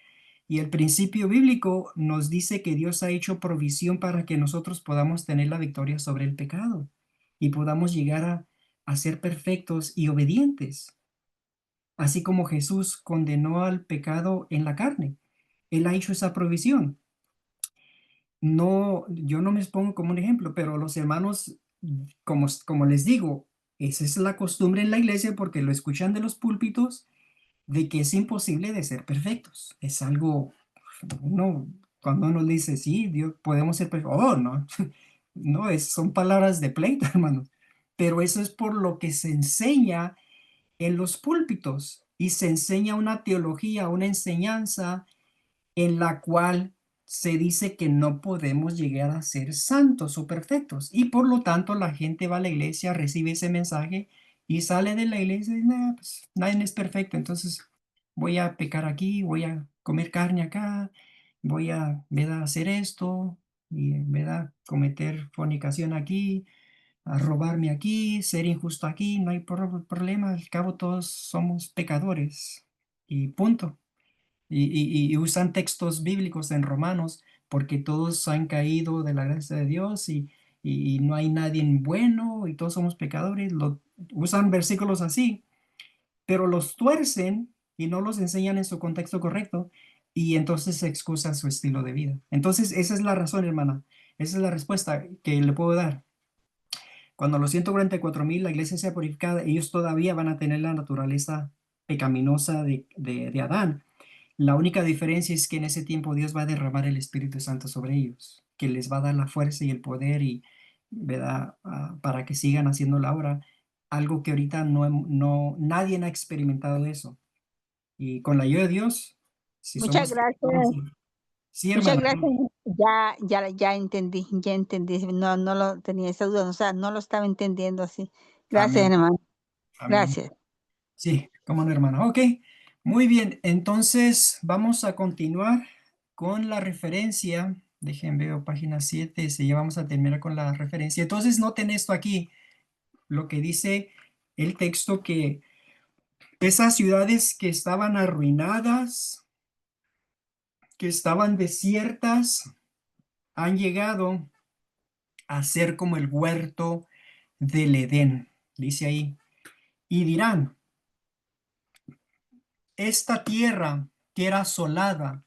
Speaker 1: Y el principio bíblico nos dice que Dios ha hecho provisión para que nosotros podamos tener la victoria sobre el pecado y podamos llegar a ser perfectos y obedientes, así como Jesús condenó al pecado en la carne. Él ha hecho esa provisión. No, yo no me pongo como un ejemplo, pero los hermanos, como les digo, esa es la costumbre en la iglesia porque lo escuchan de los púlpitos de que es imposible de ser perfectos. Es algo, no, cuando uno dice, sí, Dios, podemos ser perfectos, oh, no, no, son palabras de pleito, hermano. Pero eso es por lo que se enseña en los púlpitos y se enseña una teología, una enseñanza en la cual se dice que no podemos llegar a ser santos o perfectos. Y por lo tanto la gente va a la iglesia, recibe ese mensaje y sale de la iglesia y "Nah, pues, nadie es perfecto, entonces voy a pecar aquí, voy a comer carne acá, voy a, ¿verdad? Hacer esto y, ¿verdad? Cometer fornicación aquí, a robarme aquí, ser injusto aquí, no hay problema, al cabo todos somos pecadores y punto. Y usan textos bíblicos en Romanos porque todos han caído de la gracia de Dios y no hay nadie bueno y todos somos pecadores. Usan versículos así, pero los tuercen y no los enseñan en su contexto correcto y entonces se excusa su estilo de vida. Entonces, esa es la razón, hermana. Esa es la respuesta que le puedo dar. Cuando los 144,000, la iglesia sea purificada, ellos todavía van a tener la naturaleza pecaminosa de Adán. La única diferencia es que en ese tiempo Dios va a derramar el Espíritu Santo sobre ellos, que les va a dar la fuerza y el poder y, ¿verdad? Para que sigan haciendo la obra, algo que ahorita nadie ha experimentado eso. Y con la ayuda de Dios, si
Speaker 2: Muchas
Speaker 1: somos,
Speaker 2: gracias,
Speaker 1: sí,
Speaker 2: muchas
Speaker 1: hermana,
Speaker 2: gracias. Ya entendí, ya entendí. No, no lo tenía esa duda, o sea, no lo estaba entendiendo así. Gracias,
Speaker 1: amén,
Speaker 2: hermano.
Speaker 1: amén.
Speaker 2: Gracias.
Speaker 1: Sí, cómo no, hermana. Ok, muy bien. Entonces vamos a continuar con la referencia. Dejen veo página 7, si ya vamos a terminar con la referencia. Entonces noten esto aquí, lo que dice el texto, que esas ciudades que estaban arruinadas, que estaban desiertas, han llegado a ser como el huerto del Edén, dice ahí. Y dirán, esta tierra que era asolada,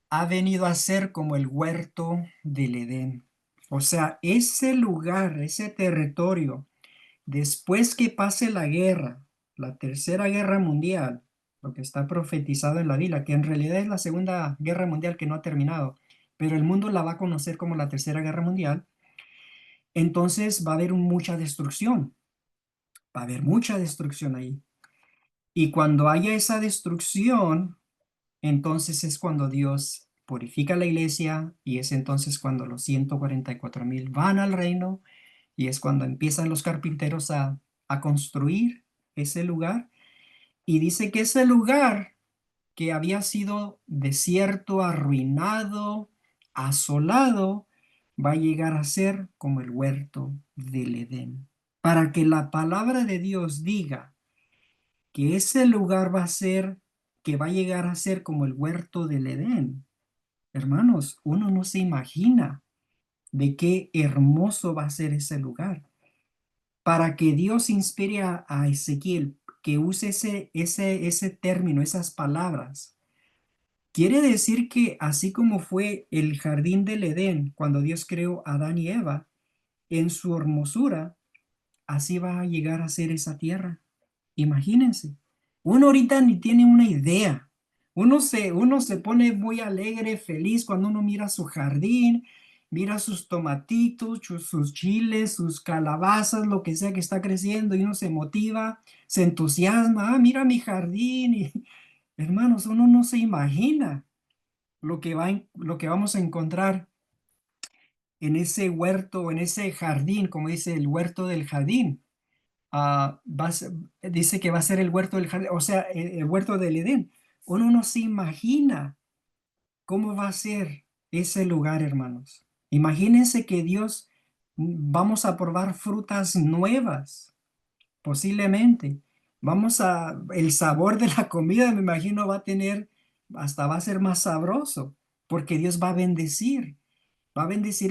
Speaker 1: ha venido a ser como el huerto del Edén. O sea, ese lugar, ese territorio, después que pase la guerra, la tercera guerra mundial, lo que está profetizado en la Biblia, que en realidad es la segunda guerra mundial que no ha terminado, pero el mundo la va a conocer como la tercera guerra mundial, entonces va a haber mucha destrucción, va a haber mucha destrucción ahí. Y cuando haya esa destrucción, entonces es cuando Dios purifica la iglesia y es entonces cuando los 144,000 van al reino y es cuando empiezan los carpinteros a construir ese lugar. Y dice que ese lugar que había sido desierto, arruinado, asolado, va a llegar a ser como el huerto del Edén. Para que la palabra de Dios diga que ese lugar va a ser, que va a llegar a ser como el huerto del Edén. Hermanos, uno no se imagina de qué hermoso va a ser ese lugar. Para que Dios inspire a Ezequiel que use ese término, esas palabras, quiere decir que así como fue el jardín del Edén cuando Dios creó a Adán y Eva, en su hermosura, así va a llegar a ser esa tierra. Imagínense. Uno ahorita ni tiene una idea. Uno se pone muy alegre, feliz cuando uno mira su jardín, mira sus tomatitos, sus chiles, sus calabazas, lo que sea que está creciendo, y uno se motiva, se entusiasma. Ah, mira mi jardín. Y, hermanos, uno no se imagina lo que vamos a encontrar en ese huerto, en ese jardín, como dice el huerto del jardín. Dice que va a ser el huerto del jardín, o sea, el huerto del Edén. Uno no se imagina cómo va a ser ese lugar, hermanos. Imagínense que Dios, vamos a probar frutas nuevas, posiblemente. El sabor de la comida, me imagino, hasta va a ser más sabroso, porque Dios va a bendecir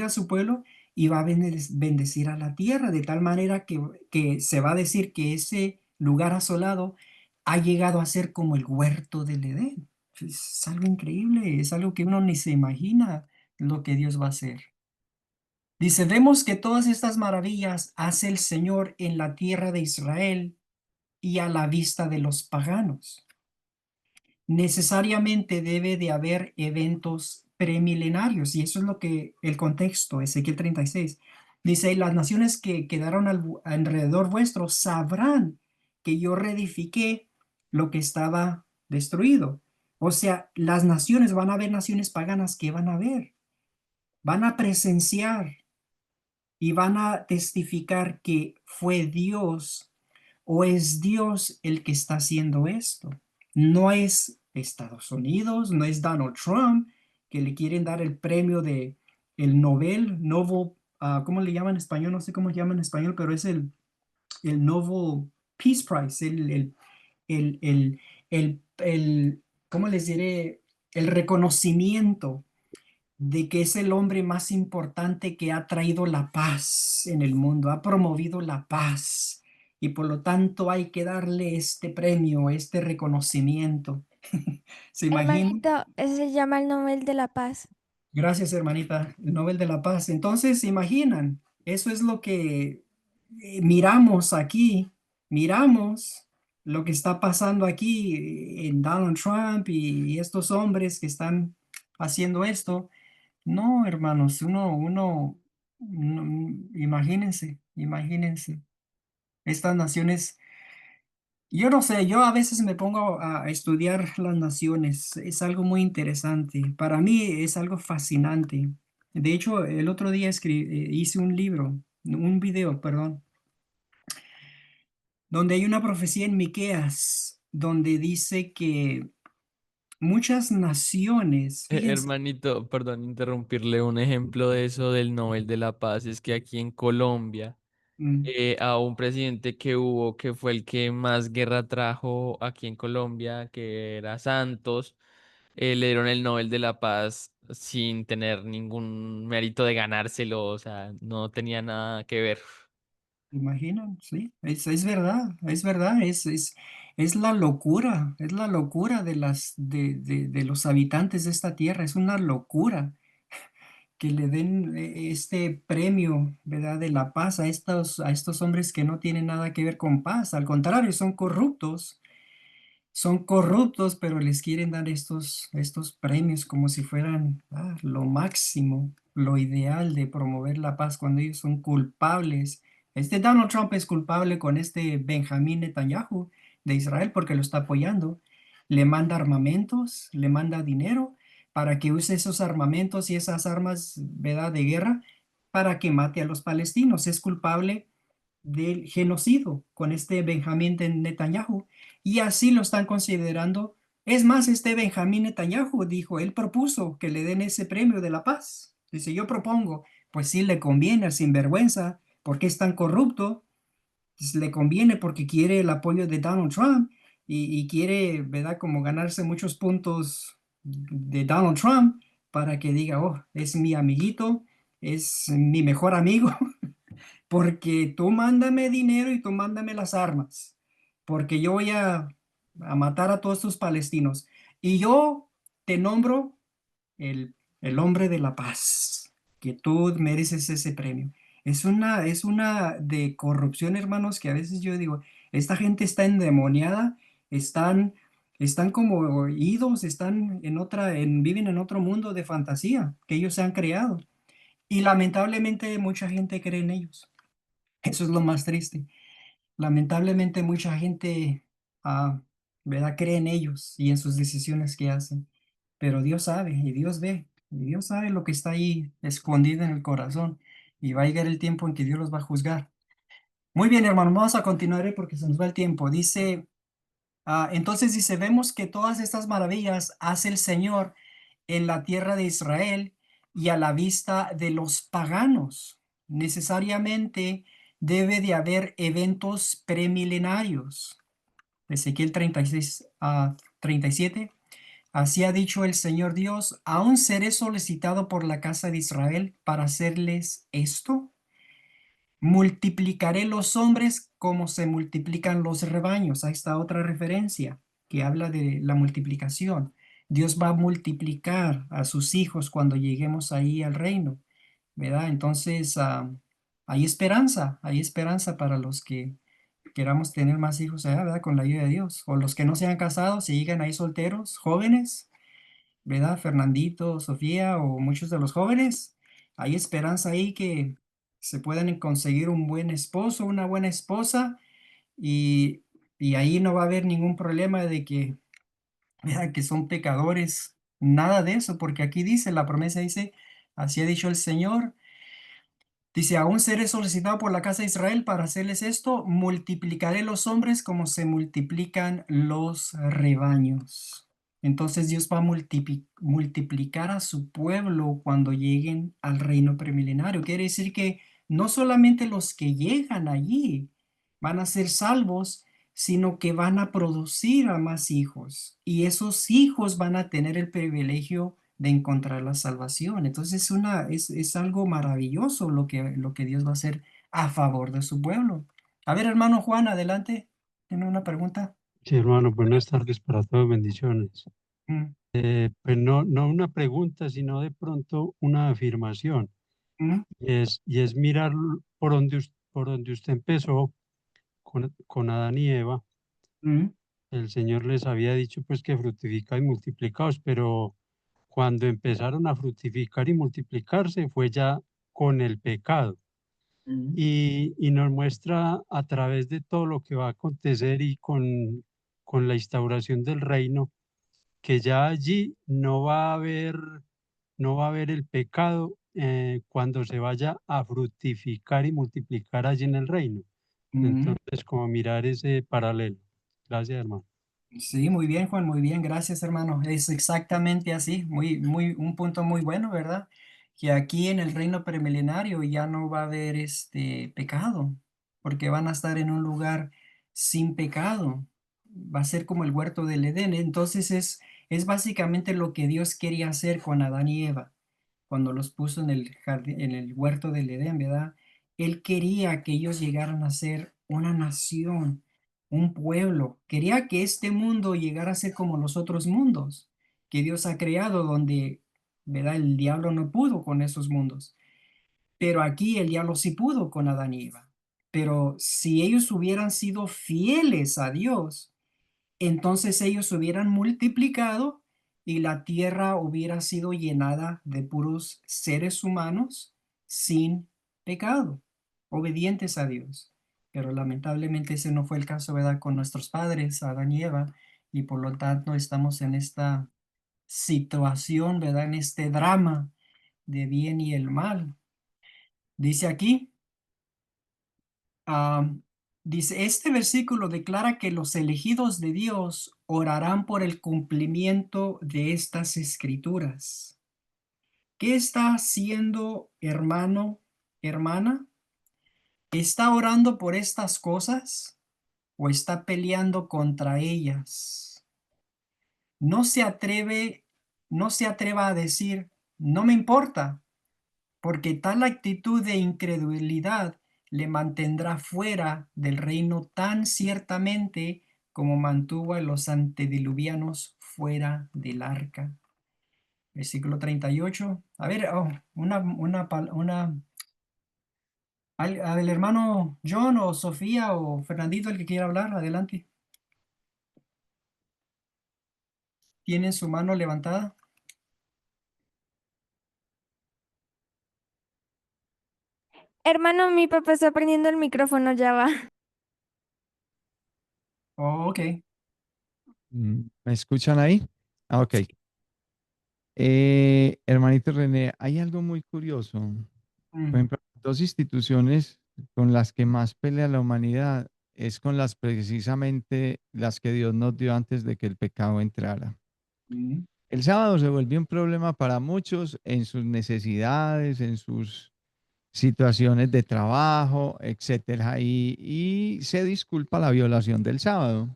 Speaker 1: a su pueblo y va a bendecir a la tierra, de tal manera que se va a decir que ese lugar asolado ha llegado a ser como el huerto del Edén. Es algo increíble, es algo que uno ni se imagina lo que Dios va a hacer. Dice, vemos que todas estas maravillas hace el Señor en la tierra de Israel y a la vista de los paganos. Necesariamente debe de haber eventos premilenarios, y eso es lo que el contexto, Ezequiel 36. Dice, las naciones que quedaron alrededor vuestro sabrán que yo reedifiqué lo que estaba destruido. O sea, las naciones, van a haber naciones paganas que van a presenciar y van a testificar que fue Dios o es Dios el que está haciendo esto. No es Estados Unidos, no es Donald Trump, que le quieren dar el premio de el ¿cómo le llaman en español? No sé cómo se llama en español, pero es el Nobel Peace Prize, el, el, ¿cómo les diré? El reconocimiento de que es el hombre más importante que ha traído la paz en el mundo, ha promovido la paz, y por lo tanto hay que darle este premio, este reconocimiento. ¿Se imagina?
Speaker 3: Hermanito, ese se llama el Nobel de la Paz.
Speaker 1: Gracias, hermanita, el Nobel de la Paz. Entonces, ¿se imaginan? Eso es lo que miramos aquí, miramos lo que está pasando aquí en Donald Trump y estos hombres que están haciendo esto. No, hermanos, imagínense, imagínense, estas naciones, yo no sé, yo a veces me pongo a estudiar las naciones, es algo muy interesante, para mí es algo fascinante. De hecho, el otro día hice un libro, un video, perdón, donde hay una profecía en Miqueas, donde dice que muchas naciones, fíjense,
Speaker 4: Hermanito, perdón interrumpirle un ejemplo de eso del Nobel de la Paz, es que aquí en Colombia,
Speaker 1: mm,
Speaker 4: a un presidente que hubo, que fue el que más guerra trajo aquí en Colombia, que era Santos, le dieron el Nobel de la Paz sin tener ningún mérito de ganárselo, o sea, no tenía nada que ver.
Speaker 1: imaginan, sí, es verdad, es verdad, es la locura de los habitantes de esta tierra, es una locura que le den este premio, ¿verdad?, de la paz a estos hombres que no tienen nada que ver con paz, al contrario, son corruptos, pero les quieren dar estos premios como si fueran lo máximo, lo ideal de promover la paz cuando ellos son culpables. Este Donald Trump es culpable con este Benjamín Netanyahu de Israel porque lo está apoyando. Le manda armamentos, le manda dinero para que use esos armamentos y esas armas, ¿verdad?, de guerra para que mate a los palestinos. Es culpable del genocidio con este Benjamín Netanyahu, y así lo están considerando. Es más, este Benjamín Netanyahu dijo, él propuso que le den ese premio de la paz. Dice, yo propongo, pues sí le conviene al sinvergüenza, porque es tan corrupto, pues le conviene porque quiere el apoyo de Donald Trump y quiere, ¿verdad?, como ganarse muchos puntos de Donald Trump para que diga, oh, es mi amiguito, es mi mejor amigo, porque tú mándame dinero y tú mándame las armas, porque yo voy a matar a todos estos palestinos. Y yo te nombro el hombre de la paz, que tú mereces ese premio. Es una de corrupción, hermanos, que a veces yo digo, esta gente está endemoniada, están, están como idos, están en viven en otro mundo de fantasía que ellos se han creado. Y lamentablemente mucha gente cree en ellos. Eso es lo más triste. Lamentablemente mucha gente, ah, ¿verdad? Cree en ellos y en sus decisiones que hacen. Pero Dios sabe y Dios ve y Dios sabe lo que está ahí escondido en el corazón y va a llegar el tiempo en que Dios los va a juzgar. Muy bien, hermano, vamos a continuar porque se nos va el tiempo. Dice, entonces dice, vemos que todas estas maravillas hace el Señor en la tierra de Israel y a la vista de los paganos. Necesariamente debe de haber eventos premilenarios. Ezequiel 36 a 37. Así ha dicho el Señor Dios, ¿aún seré solicitado por la casa de Israel para hacerles esto? Multiplicaré los hombres como se multiplican los rebaños. Ahí está otra referencia que habla de la multiplicación. Dios va a multiplicar a sus hijos cuando lleguemos ahí al reino, ¿verdad? Entonces, hay esperanza para los que queramos tener más hijos allá, ¿verdad? Con la ayuda de Dios. O los que no se han casado, si llegan ahí solteros, jóvenes, ¿verdad? Fernandito, Sofía o muchos de los jóvenes, hay esperanza ahí que se puedan conseguir un buen esposo, una buena esposa y, y ahí no va a haber ningún problema de que, ¿verdad? Que son pecadores, nada de eso, porque aquí dice, la promesa dice, así ha dicho el Señor. Dice, aún seré solicitado por la casa de Israel para hacerles esto, multiplicaré los hombres como se multiplican los rebaños. Entonces Dios va a multiplicar a su pueblo cuando lleguen al reino premilenario. Quiere decir que no solamente los que llegan allí van a ser salvos, sino que van a producir a más hijos. Y esos hijos van a tener el privilegio de encontrar la salvación. Entonces es algo maravilloso lo que Dios va a hacer a favor de su pueblo. A ver, hermano Juan, adelante. ¿Tiene una pregunta?
Speaker 5: Sí, hermano, buenas tardes para todos, bendiciones.
Speaker 1: Mm,
Speaker 5: Pues no, no una pregunta, sino de pronto una afirmación.
Speaker 1: mm,
Speaker 5: Y es mirar por donde usted empezó con Adán y Eva.
Speaker 1: mm,
Speaker 5: El Señor les había dicho pues que fructificad y multiplicaos, pero cuando empezaron a fructificar y multiplicarse fue ya con el pecado.
Speaker 1: mm,
Speaker 5: Y nos muestra a través de todo lo que va a acontecer y con la instauración del reino que ya allí no va a haber el pecado cuando se vaya a fructificar y multiplicar allí en el reino.
Speaker 1: mm.
Speaker 5: Entonces, como mirar ese paralelo. Gracias, hermano.
Speaker 1: Sí, muy bien, Juan, muy bien, gracias, hermano. Es exactamente así, un punto muy bueno, ¿verdad? Que aquí en el reino premilenario ya no va a haber este pecado, porque van a estar en un lugar sin pecado. Va a ser como el huerto del Edén. Entonces es básicamente lo que Dios quería hacer con Adán y Eva cuando los puso en el jardín, en el huerto del Edén, ¿verdad? Él quería que ellos llegaran a ser una nación, un pueblo. Quería que este mundo llegara a ser como los otros mundos que Dios ha creado, donde, ¿verdad? El diablo no pudo con esos mundos. Pero aquí el diablo sí pudo con Adán y Eva. Pero si ellos hubieran sido fieles a Dios, entonces ellos hubieran multiplicado y la tierra hubiera sido llenada de puros seres humanos sin pecado, obedientes a Dios. Pero lamentablemente ese no fue el caso, ¿verdad? Con nuestros padres, Adán y Eva, y por lo tanto estamos en esta situación, ¿verdad? En este drama de bien y el mal. Dice aquí. Ah, dice, este versículo declara que los elegidos de Dios orarán por el cumplimiento de estas escrituras. ¿Qué está haciendo, hermano, hermana? ¿Está orando por estas cosas o está peleando contra ellas? No se atreve, no se atreva a decir, no me importa, porque tal actitud de incredulidad le mantendrá fuera del reino tan ciertamente como mantuvo a los antediluvianos fuera del arca. Versículo 38. A ver, una Al hermano John o Sofía o Fernandito, el que quiera hablar, adelante. ¿Tienen su mano levantada?
Speaker 3: Hermano, mi papá está prendiendo el micrófono, ya va.
Speaker 1: Oh, ok.
Speaker 6: ¿Me escuchan ahí? Ah, ok. Hermanito René, hay algo muy curioso. Por
Speaker 1: Mm,
Speaker 6: ejemplo, dos instituciones con las que más pelea la humanidad es con las precisamente las que Dios nos dio antes de que el pecado entrara.
Speaker 1: mm,
Speaker 6: El sábado se volvió un problema para muchos en sus necesidades, en sus situaciones de trabajo, etcétera, y se disculpa la violación del sábado.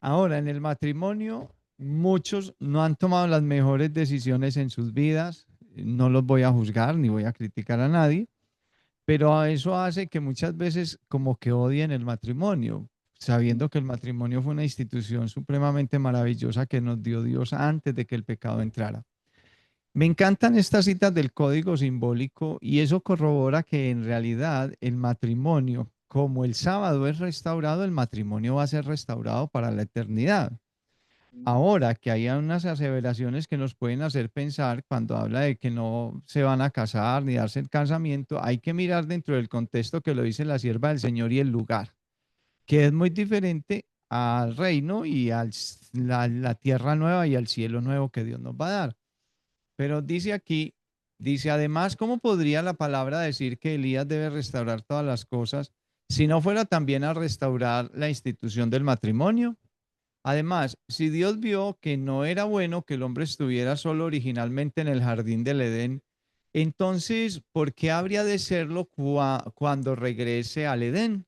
Speaker 6: Ahora, en el matrimonio, muchos no han tomado las mejores decisiones en sus vidas. No los voy a juzgar ni voy a criticar a nadie, pero eso hace que muchas veces como que odien el matrimonio, sabiendo que el matrimonio fue una institución supremamente maravillosa que nos dio Dios antes de que el pecado entrara. Me encantan estas citas del código simbólico y eso corrobora que en realidad el matrimonio, como el sábado es restaurado, el matrimonio va a ser restaurado para la eternidad. Ahora que hay unas aseveraciones que nos pueden hacer pensar cuando habla de que no se van a casar ni darse el casamiento, hay que mirar dentro del contexto que lo dice la sierva del Señor y el lugar, que es muy diferente al reino y a la tierra nueva y al cielo nuevo que Dios nos va a dar. Pero dice aquí, dice además, ¿cómo podría la palabra decir que Elías debe restaurar todas las cosas si no fuera también a restaurar la institución del matrimonio? Además, si Dios vio que no era bueno que el hombre estuviera solo originalmente en el jardín del Edén, entonces, ¿por qué habría de serlo cuando regrese al Edén?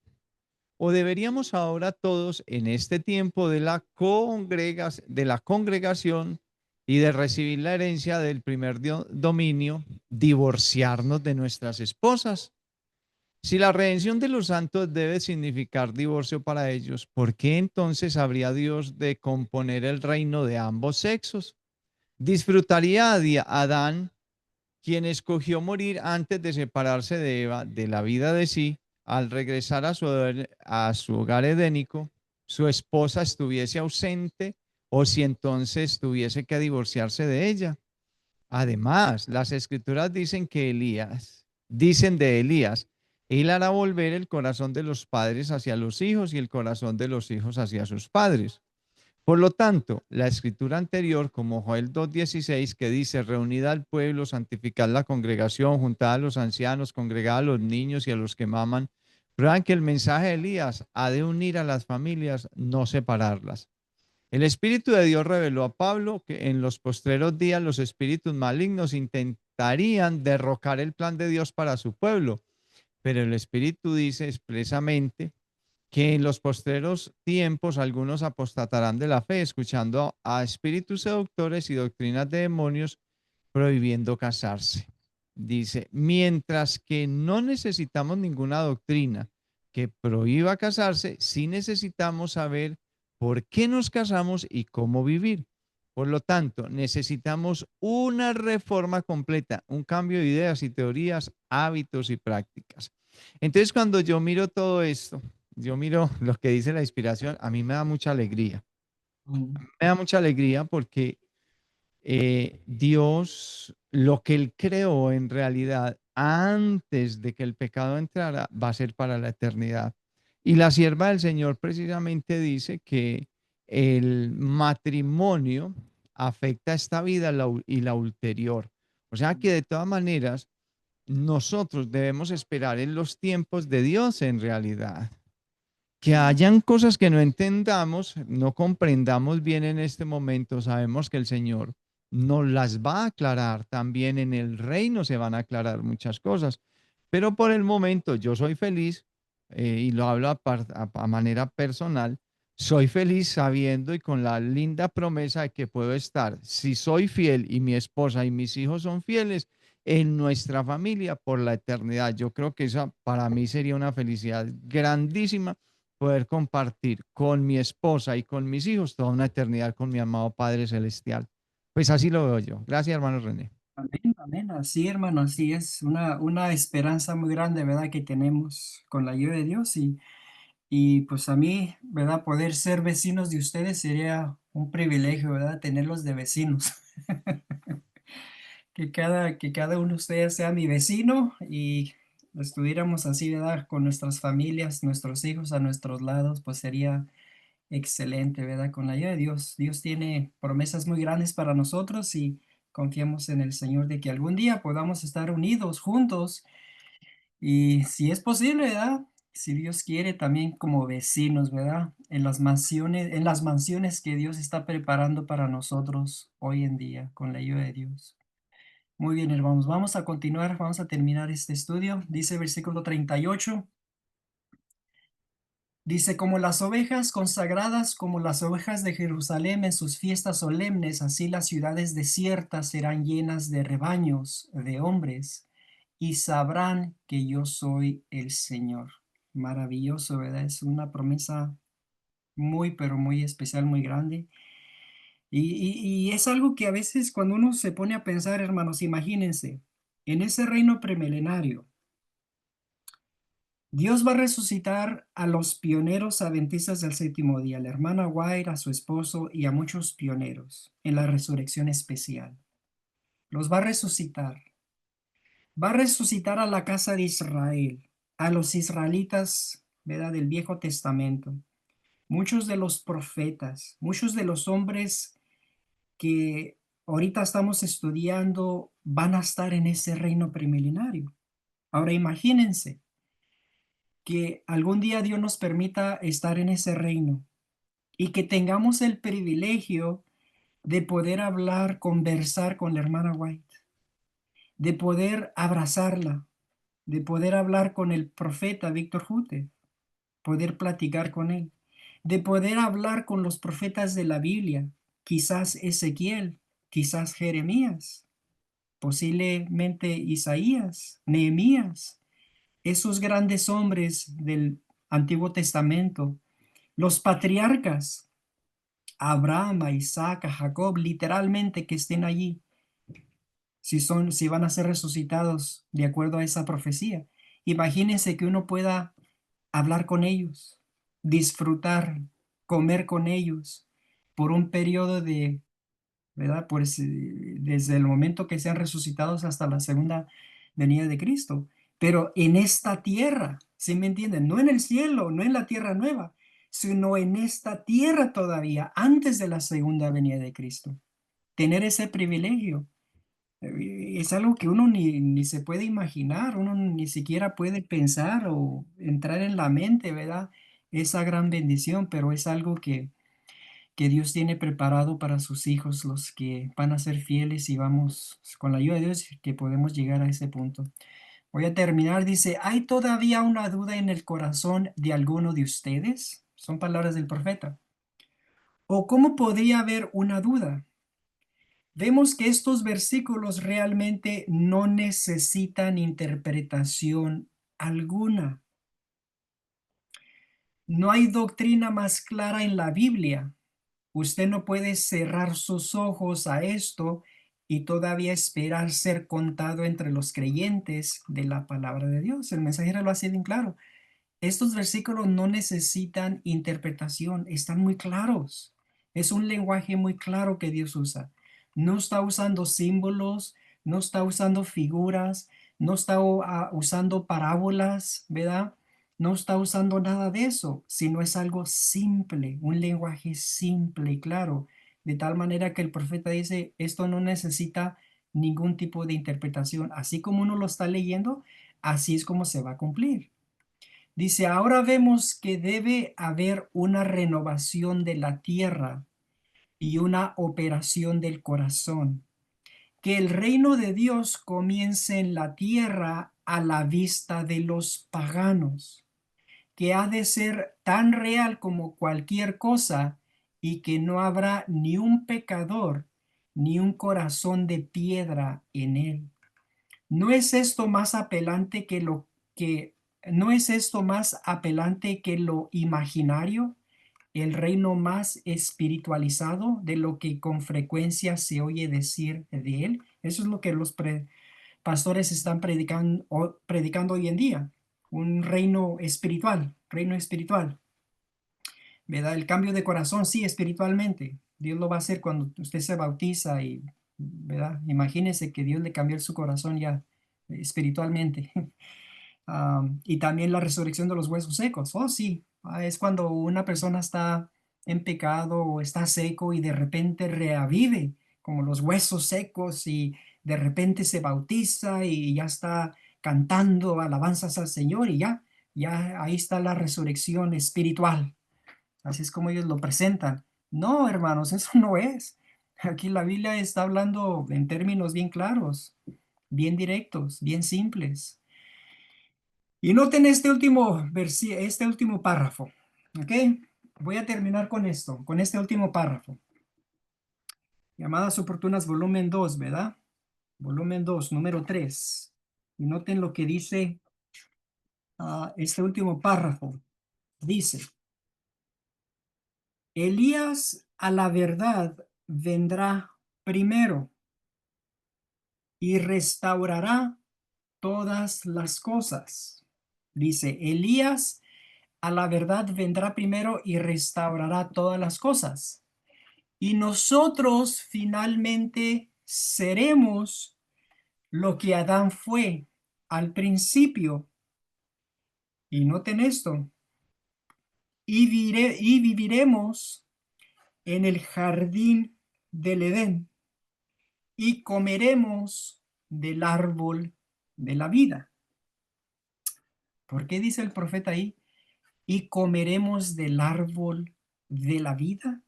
Speaker 6: ¿O deberíamos ahora todos en este tiempo de de la congregación y de recibir la herencia del primer dominio, divorciarnos de nuestras esposas? Si la redención de los santos debe significar divorcio para ellos, ¿por qué entonces habría Dios de componer el reino de ambos sexos? ¿Disfrutaría Adán, quien escogió morir antes de separarse de Eva, de la vida de sí, al regresar a su hogar edénico, su esposa estuviese ausente o si entonces tuviese que divorciarse de ella? Además, las escrituras dicen de Elías, él hará volver el corazón de los padres hacia los hijos y el corazón de los hijos hacia sus padres. Por lo tanto, la escritura anterior, como Joel 2:16, que dice, reunida al pueblo, santificad la congregación, juntad a los ancianos, congregad a los niños y a los que maman, prueban que el mensaje de Elías ha de unir a las familias, no separarlas. El Espíritu de Dios reveló a Pablo que en los postreros días los espíritus malignos intentarían derrocar el plan de Dios para su pueblo, pero el Espíritu dice expresamente que en los postreros tiempos algunos apostatarán de la fe, escuchando a espíritus seductores y doctrinas de demonios, prohibiendo casarse. Dice, mientras que no necesitamos ninguna doctrina que prohíba casarse, sí necesitamos saber por qué nos casamos y cómo vivir. Por lo tanto, necesitamos una reforma completa, un cambio de ideas y teorías, hábitos y prácticas. Entonces, cuando yo miro todo esto, yo miro lo que dice la inspiración, a mí me da mucha alegría.
Speaker 1: mm,
Speaker 6: Me da mucha alegría porque Dios, lo que Él creó en realidad antes de que el pecado entrara, va a ser para la eternidad. Y la sierva del Señor precisamente dice que el matrimonio afecta esta vida y la ulterior. O sea que de todas maneras, nosotros debemos esperar en los tiempos de Dios en realidad. Que hayan cosas que no entendamos, no comprendamos bien en este momento, sabemos que el Señor nos las va a aclarar. También en el reino se van a aclarar muchas cosas. Pero por el momento yo soy feliz, y lo hablo a manera personal, soy feliz sabiendo y con la linda promesa de que puedo estar, si soy fiel y mi esposa y mis hijos son fieles, en nuestra familia por la eternidad. Yo creo que esa para mí sería una felicidad grandísima poder compartir con mi esposa y con mis hijos toda una eternidad con mi amado Padre Celestial. Pues así lo veo yo. Gracias, hermano René.
Speaker 1: Amén, amén. Así, hermano, así es. Una esperanza muy grande, ¿verdad? Que tenemos con la ayuda de Dios. Y pues a mí, ¿verdad? Poder ser vecinos de ustedes sería un privilegio, ¿verdad? Tenerlos de vecinos. Que cada uno de ustedes sea mi vecino y estuviéramos así, ¿verdad? Con nuestras familias, nuestros hijos a nuestros lados, pues sería excelente, ¿verdad? Con la ayuda de Dios. Dios tiene promesas muy grandes para nosotros y confiamos en el Señor de que algún día podamos estar unidos, juntos y si es posible, ¿verdad? Si Dios quiere, también como vecinos, ¿verdad? En las mansiones que Dios está preparando para nosotros hoy en día, con la ayuda de Dios. Muy bien, hermanos, vamos a continuar, vamos a terminar este estudio. Dice versículo 38. Dice, como las ovejas consagradas, como las ovejas de Jerusalén en sus fiestas solemnes, así las ciudades desiertas serán llenas de rebaños de hombres y sabrán que yo soy el Señor. Maravilloso, ¿verdad? Es una promesa muy, pero muy especial, muy grande. Y es algo que a veces cuando uno se pone a pensar, hermanos, imagínense, en ese reino premilenario, Dios va a resucitar a los pioneros adventistas del séptimo día, a la hermana White, a su esposo y a muchos pioneros en la resurrección especial. Los va a resucitar. Va a resucitar a la casa de Israel, a los israelitas, ¿verdad? Del Viejo Testamento. Muchos de los profetas, muchos de los hombres que ahorita estamos estudiando van a estar en ese reino premilenario. Ahora imagínense que algún día Dios nos permita estar en ese reino y que tengamos el privilegio de poder hablar, conversar con la hermana White, de poder abrazarla, de poder hablar con el profeta Víctor Jute, poder platicar con él, de poder hablar con los profetas de la Biblia, quizás Ezequiel, quizás Jeremías, posiblemente Isaías, Nehemías, esos grandes hombres del Antiguo Testamento, los patriarcas, Abraham, Isaac, Jacob, literalmente que estén allí, si van a ser resucitados de acuerdo a esa profecía. Imagínense que uno pueda hablar con ellos, disfrutar, comer con ellos por un periodo de, ¿verdad? Pues desde el momento que sean resucitados hasta la segunda venida de Cristo. Pero en esta tierra, ¿sí me entienden? No en el cielo, no en la tierra nueva, sino en esta tierra todavía, antes de la segunda venida de Cristo. Tener ese privilegio es algo que uno ni se puede imaginar, uno ni siquiera puede pensar o entrar en la mente, ¿verdad? Esa gran bendición, pero es algo que Dios tiene preparado para sus hijos, los que van a ser fieles y vamos, con la ayuda de Dios, que podemos llegar a ese punto. Voy a terminar, dice, ¿hay todavía una duda en el corazón de alguno de ustedes? Son palabras del profeta. ¿O cómo podría haber una duda? Vemos que estos versículos realmente no necesitan interpretación alguna. No hay doctrina más clara en la Biblia. Usted no puede cerrar sus ojos a esto y todavía esperar ser contado entre los creyentes de la palabra de Dios. El mensajero lo hace bien claro. Estos versículos no necesitan interpretación, están muy claros. Es un lenguaje muy claro que Dios usa. No está usando símbolos, no está usando figuras, no está usando parábolas, ¿verdad? No está usando nada de eso, sino es algo simple, un lenguaje simple y claro, de tal manera que el profeta dice, esto no necesita ningún tipo de interpretación. Así como uno lo está leyendo, así es como se va a cumplir. Dice, ahora vemos que debe haber una renovación de la tierra y una operación del corazón. Que el reino de Dios comience en la tierra a la vista de los paganos, que ha de ser tan real como cualquier cosa y que no habrá ni un pecador ni un corazón de piedra en él. ¿No es esto más apelante que no es esto más apelante que lo imaginario, el reino más espiritualizado de lo que con frecuencia se oye decir de él? Eso es lo que los pastores están predicando hoy en día. Un reino espiritual, ¿verdad? El cambio de corazón, sí, espiritualmente. Dios lo va a hacer cuando usted se bautiza y, ¿verdad? Imagínese que Dios le cambió su corazón ya espiritualmente. Y también la resurrección de los huesos secos. Oh, sí, es cuando una persona está en pecado o está seco y de repente reavive como los huesos secos y de repente se bautiza y ya está cantando alabanzas al Señor y ya ahí está la resurrección espiritual. Así es como ellos lo presentan. No, hermanos, eso no es. Aquí la Biblia está hablando en términos bien claros, bien directos, bien simples. Y noten este último párrafo, ¿ok? Voy a terminar con esto, con este último párrafo. Llamadas oportunas, volumen 2, ¿verdad? Volumen 2, número 3. Y noten lo que dice este último párrafo. Dice, Elías a la verdad vendrá primero y restaurará todas las cosas. Dice, Elías a la verdad vendrá primero y restaurará todas las cosas. Y nosotros finalmente seremos lo que Adán fue al principio. Y noten esto. Y viviremos en el jardín del Edén y comeremos del árbol de la vida. ¿Por qué dice el profeta ahí? Y comeremos del árbol de la vida.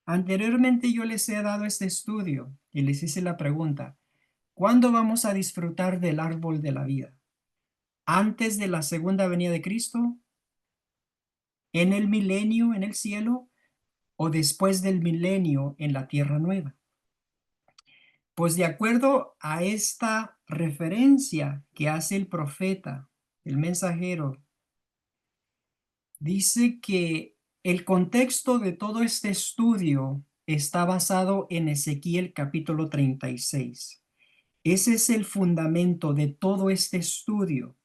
Speaker 1: Anteriormente yo les he dado este estudio y les hice la pregunta, ¿cuándo vamos a disfrutar del árbol de la vida? ¿Antes de la segunda venida de Cristo? ¿En el milenio en el cielo? ¿O después del milenio en la tierra nueva? Pues de acuerdo a esta referencia que hace el profeta, el mensajero, dice que el contexto de todo este estudio está basado en Ezequiel capítulo 36. Ese es el fundamento de todo este estudio,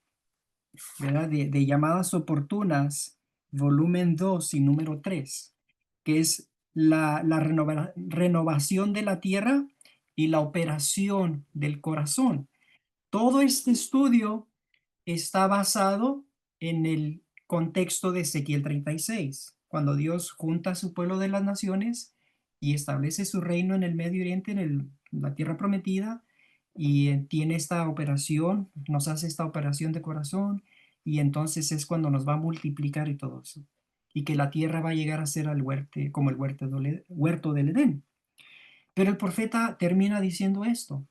Speaker 1: ¿verdad? De llamadas oportunas, volumen 2 y número 3, que es la renovación de la tierra y la operación del corazón. Todo este estudio está basado en el contexto de Ezequiel 36, cuando Dios junta a su pueblo de las naciones y establece su reino en el Medio Oriente, en la tierra prometida, y tiene esta operación, nos hace esta operación de corazón, y entonces es cuando nos va a multiplicar y todo eso, y que la tierra va a llegar a ser como el huerto del Edén. Pero el profeta termina diciendo esto.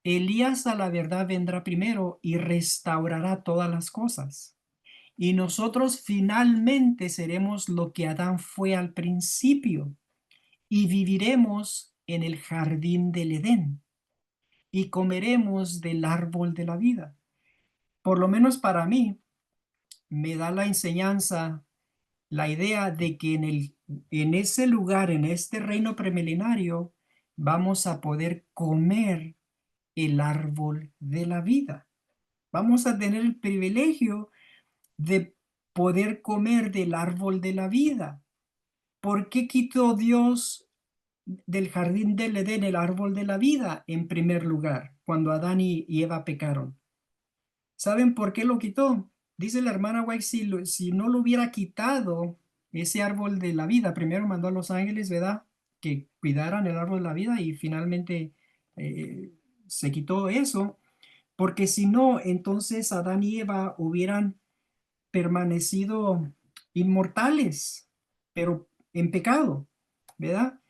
Speaker 1: Elías a la verdad vendrá primero y restaurará todas las cosas. Y nosotros finalmente seremos lo que Adán fue al principio y viviremos en el jardín del Edén y comeremos del árbol de la vida. Por lo menos para mí, me da la enseñanza, la idea de que en ese lugar, en este reino premilenario, vamos a poder comer el árbol de la vida. Vamos a tener el privilegio de poder comer del árbol de la vida. ¿Por qué quitó Dios del jardín del Edén el árbol de la vida en primer lugar, cuando Adán y Eva pecaron? ¿Saben por qué lo quitó? Dice la hermana White, si no lo hubiera quitado ese árbol de la vida, primero mandó a los ángeles, ¿verdad?, que cuidaran el árbol de la vida y finalmente se quitó eso, porque si no, entonces Adán y Eva hubieran permanecido inmortales, pero en pecado, ¿verdad?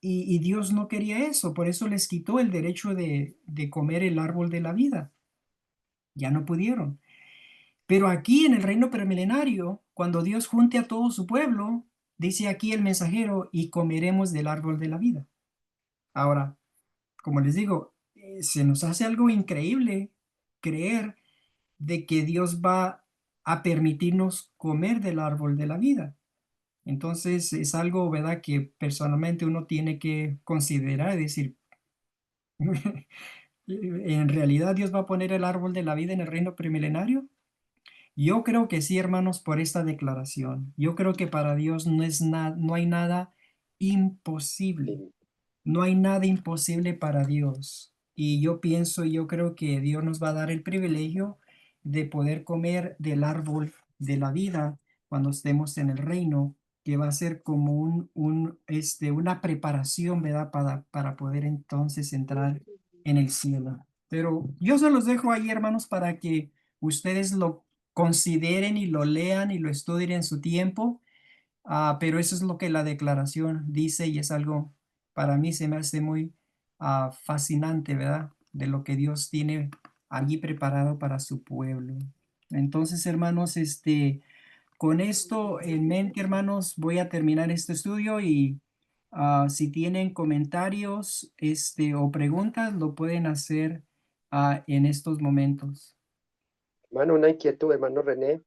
Speaker 1: Y Dios no quería eso, por eso les quitó el derecho de comer el árbol de la vida. Ya no pudieron. Pero aquí en el reino premilenario, cuando Dios junte a todo su pueblo, dice aquí el mensajero, y comeremos del árbol de la vida. Ahora, como les digo, se nos hace algo increíble creer de que Dios va a permitirnos comer del árbol de la vida. Entonces es algo, ¿verdad?, que personalmente uno tiene que considerar y decir, ¿En realidad Dios va a poner el árbol de la vida en el reino premilenario? Yo creo que sí, hermanos, por esta declaración. Yo creo que para Dios no hay nada imposible. No hay nada imposible para Dios. Y yo pienso, yo creo que Dios nos va a dar el privilegio de poder comer del árbol de la vida cuando estemos en el reino, que va a ser como una preparación, ¿verdad? Para poder entonces entrar en el cielo. Pero yo se los dejo ahí, hermanos, para que ustedes lo consideren y lo lean y lo estudien en su tiempo. Pero eso es lo que la declaración dice y es algo, para mí se me hace muy fascinante, ¿verdad? De lo que Dios tiene allí preparado para su pueblo. Entonces, hermanos, con esto en mente, hermanos, voy a terminar este estudio y si tienen comentarios, o preguntas, lo pueden hacer en estos momentos.
Speaker 7: Hermano, una inquietud, hermano René.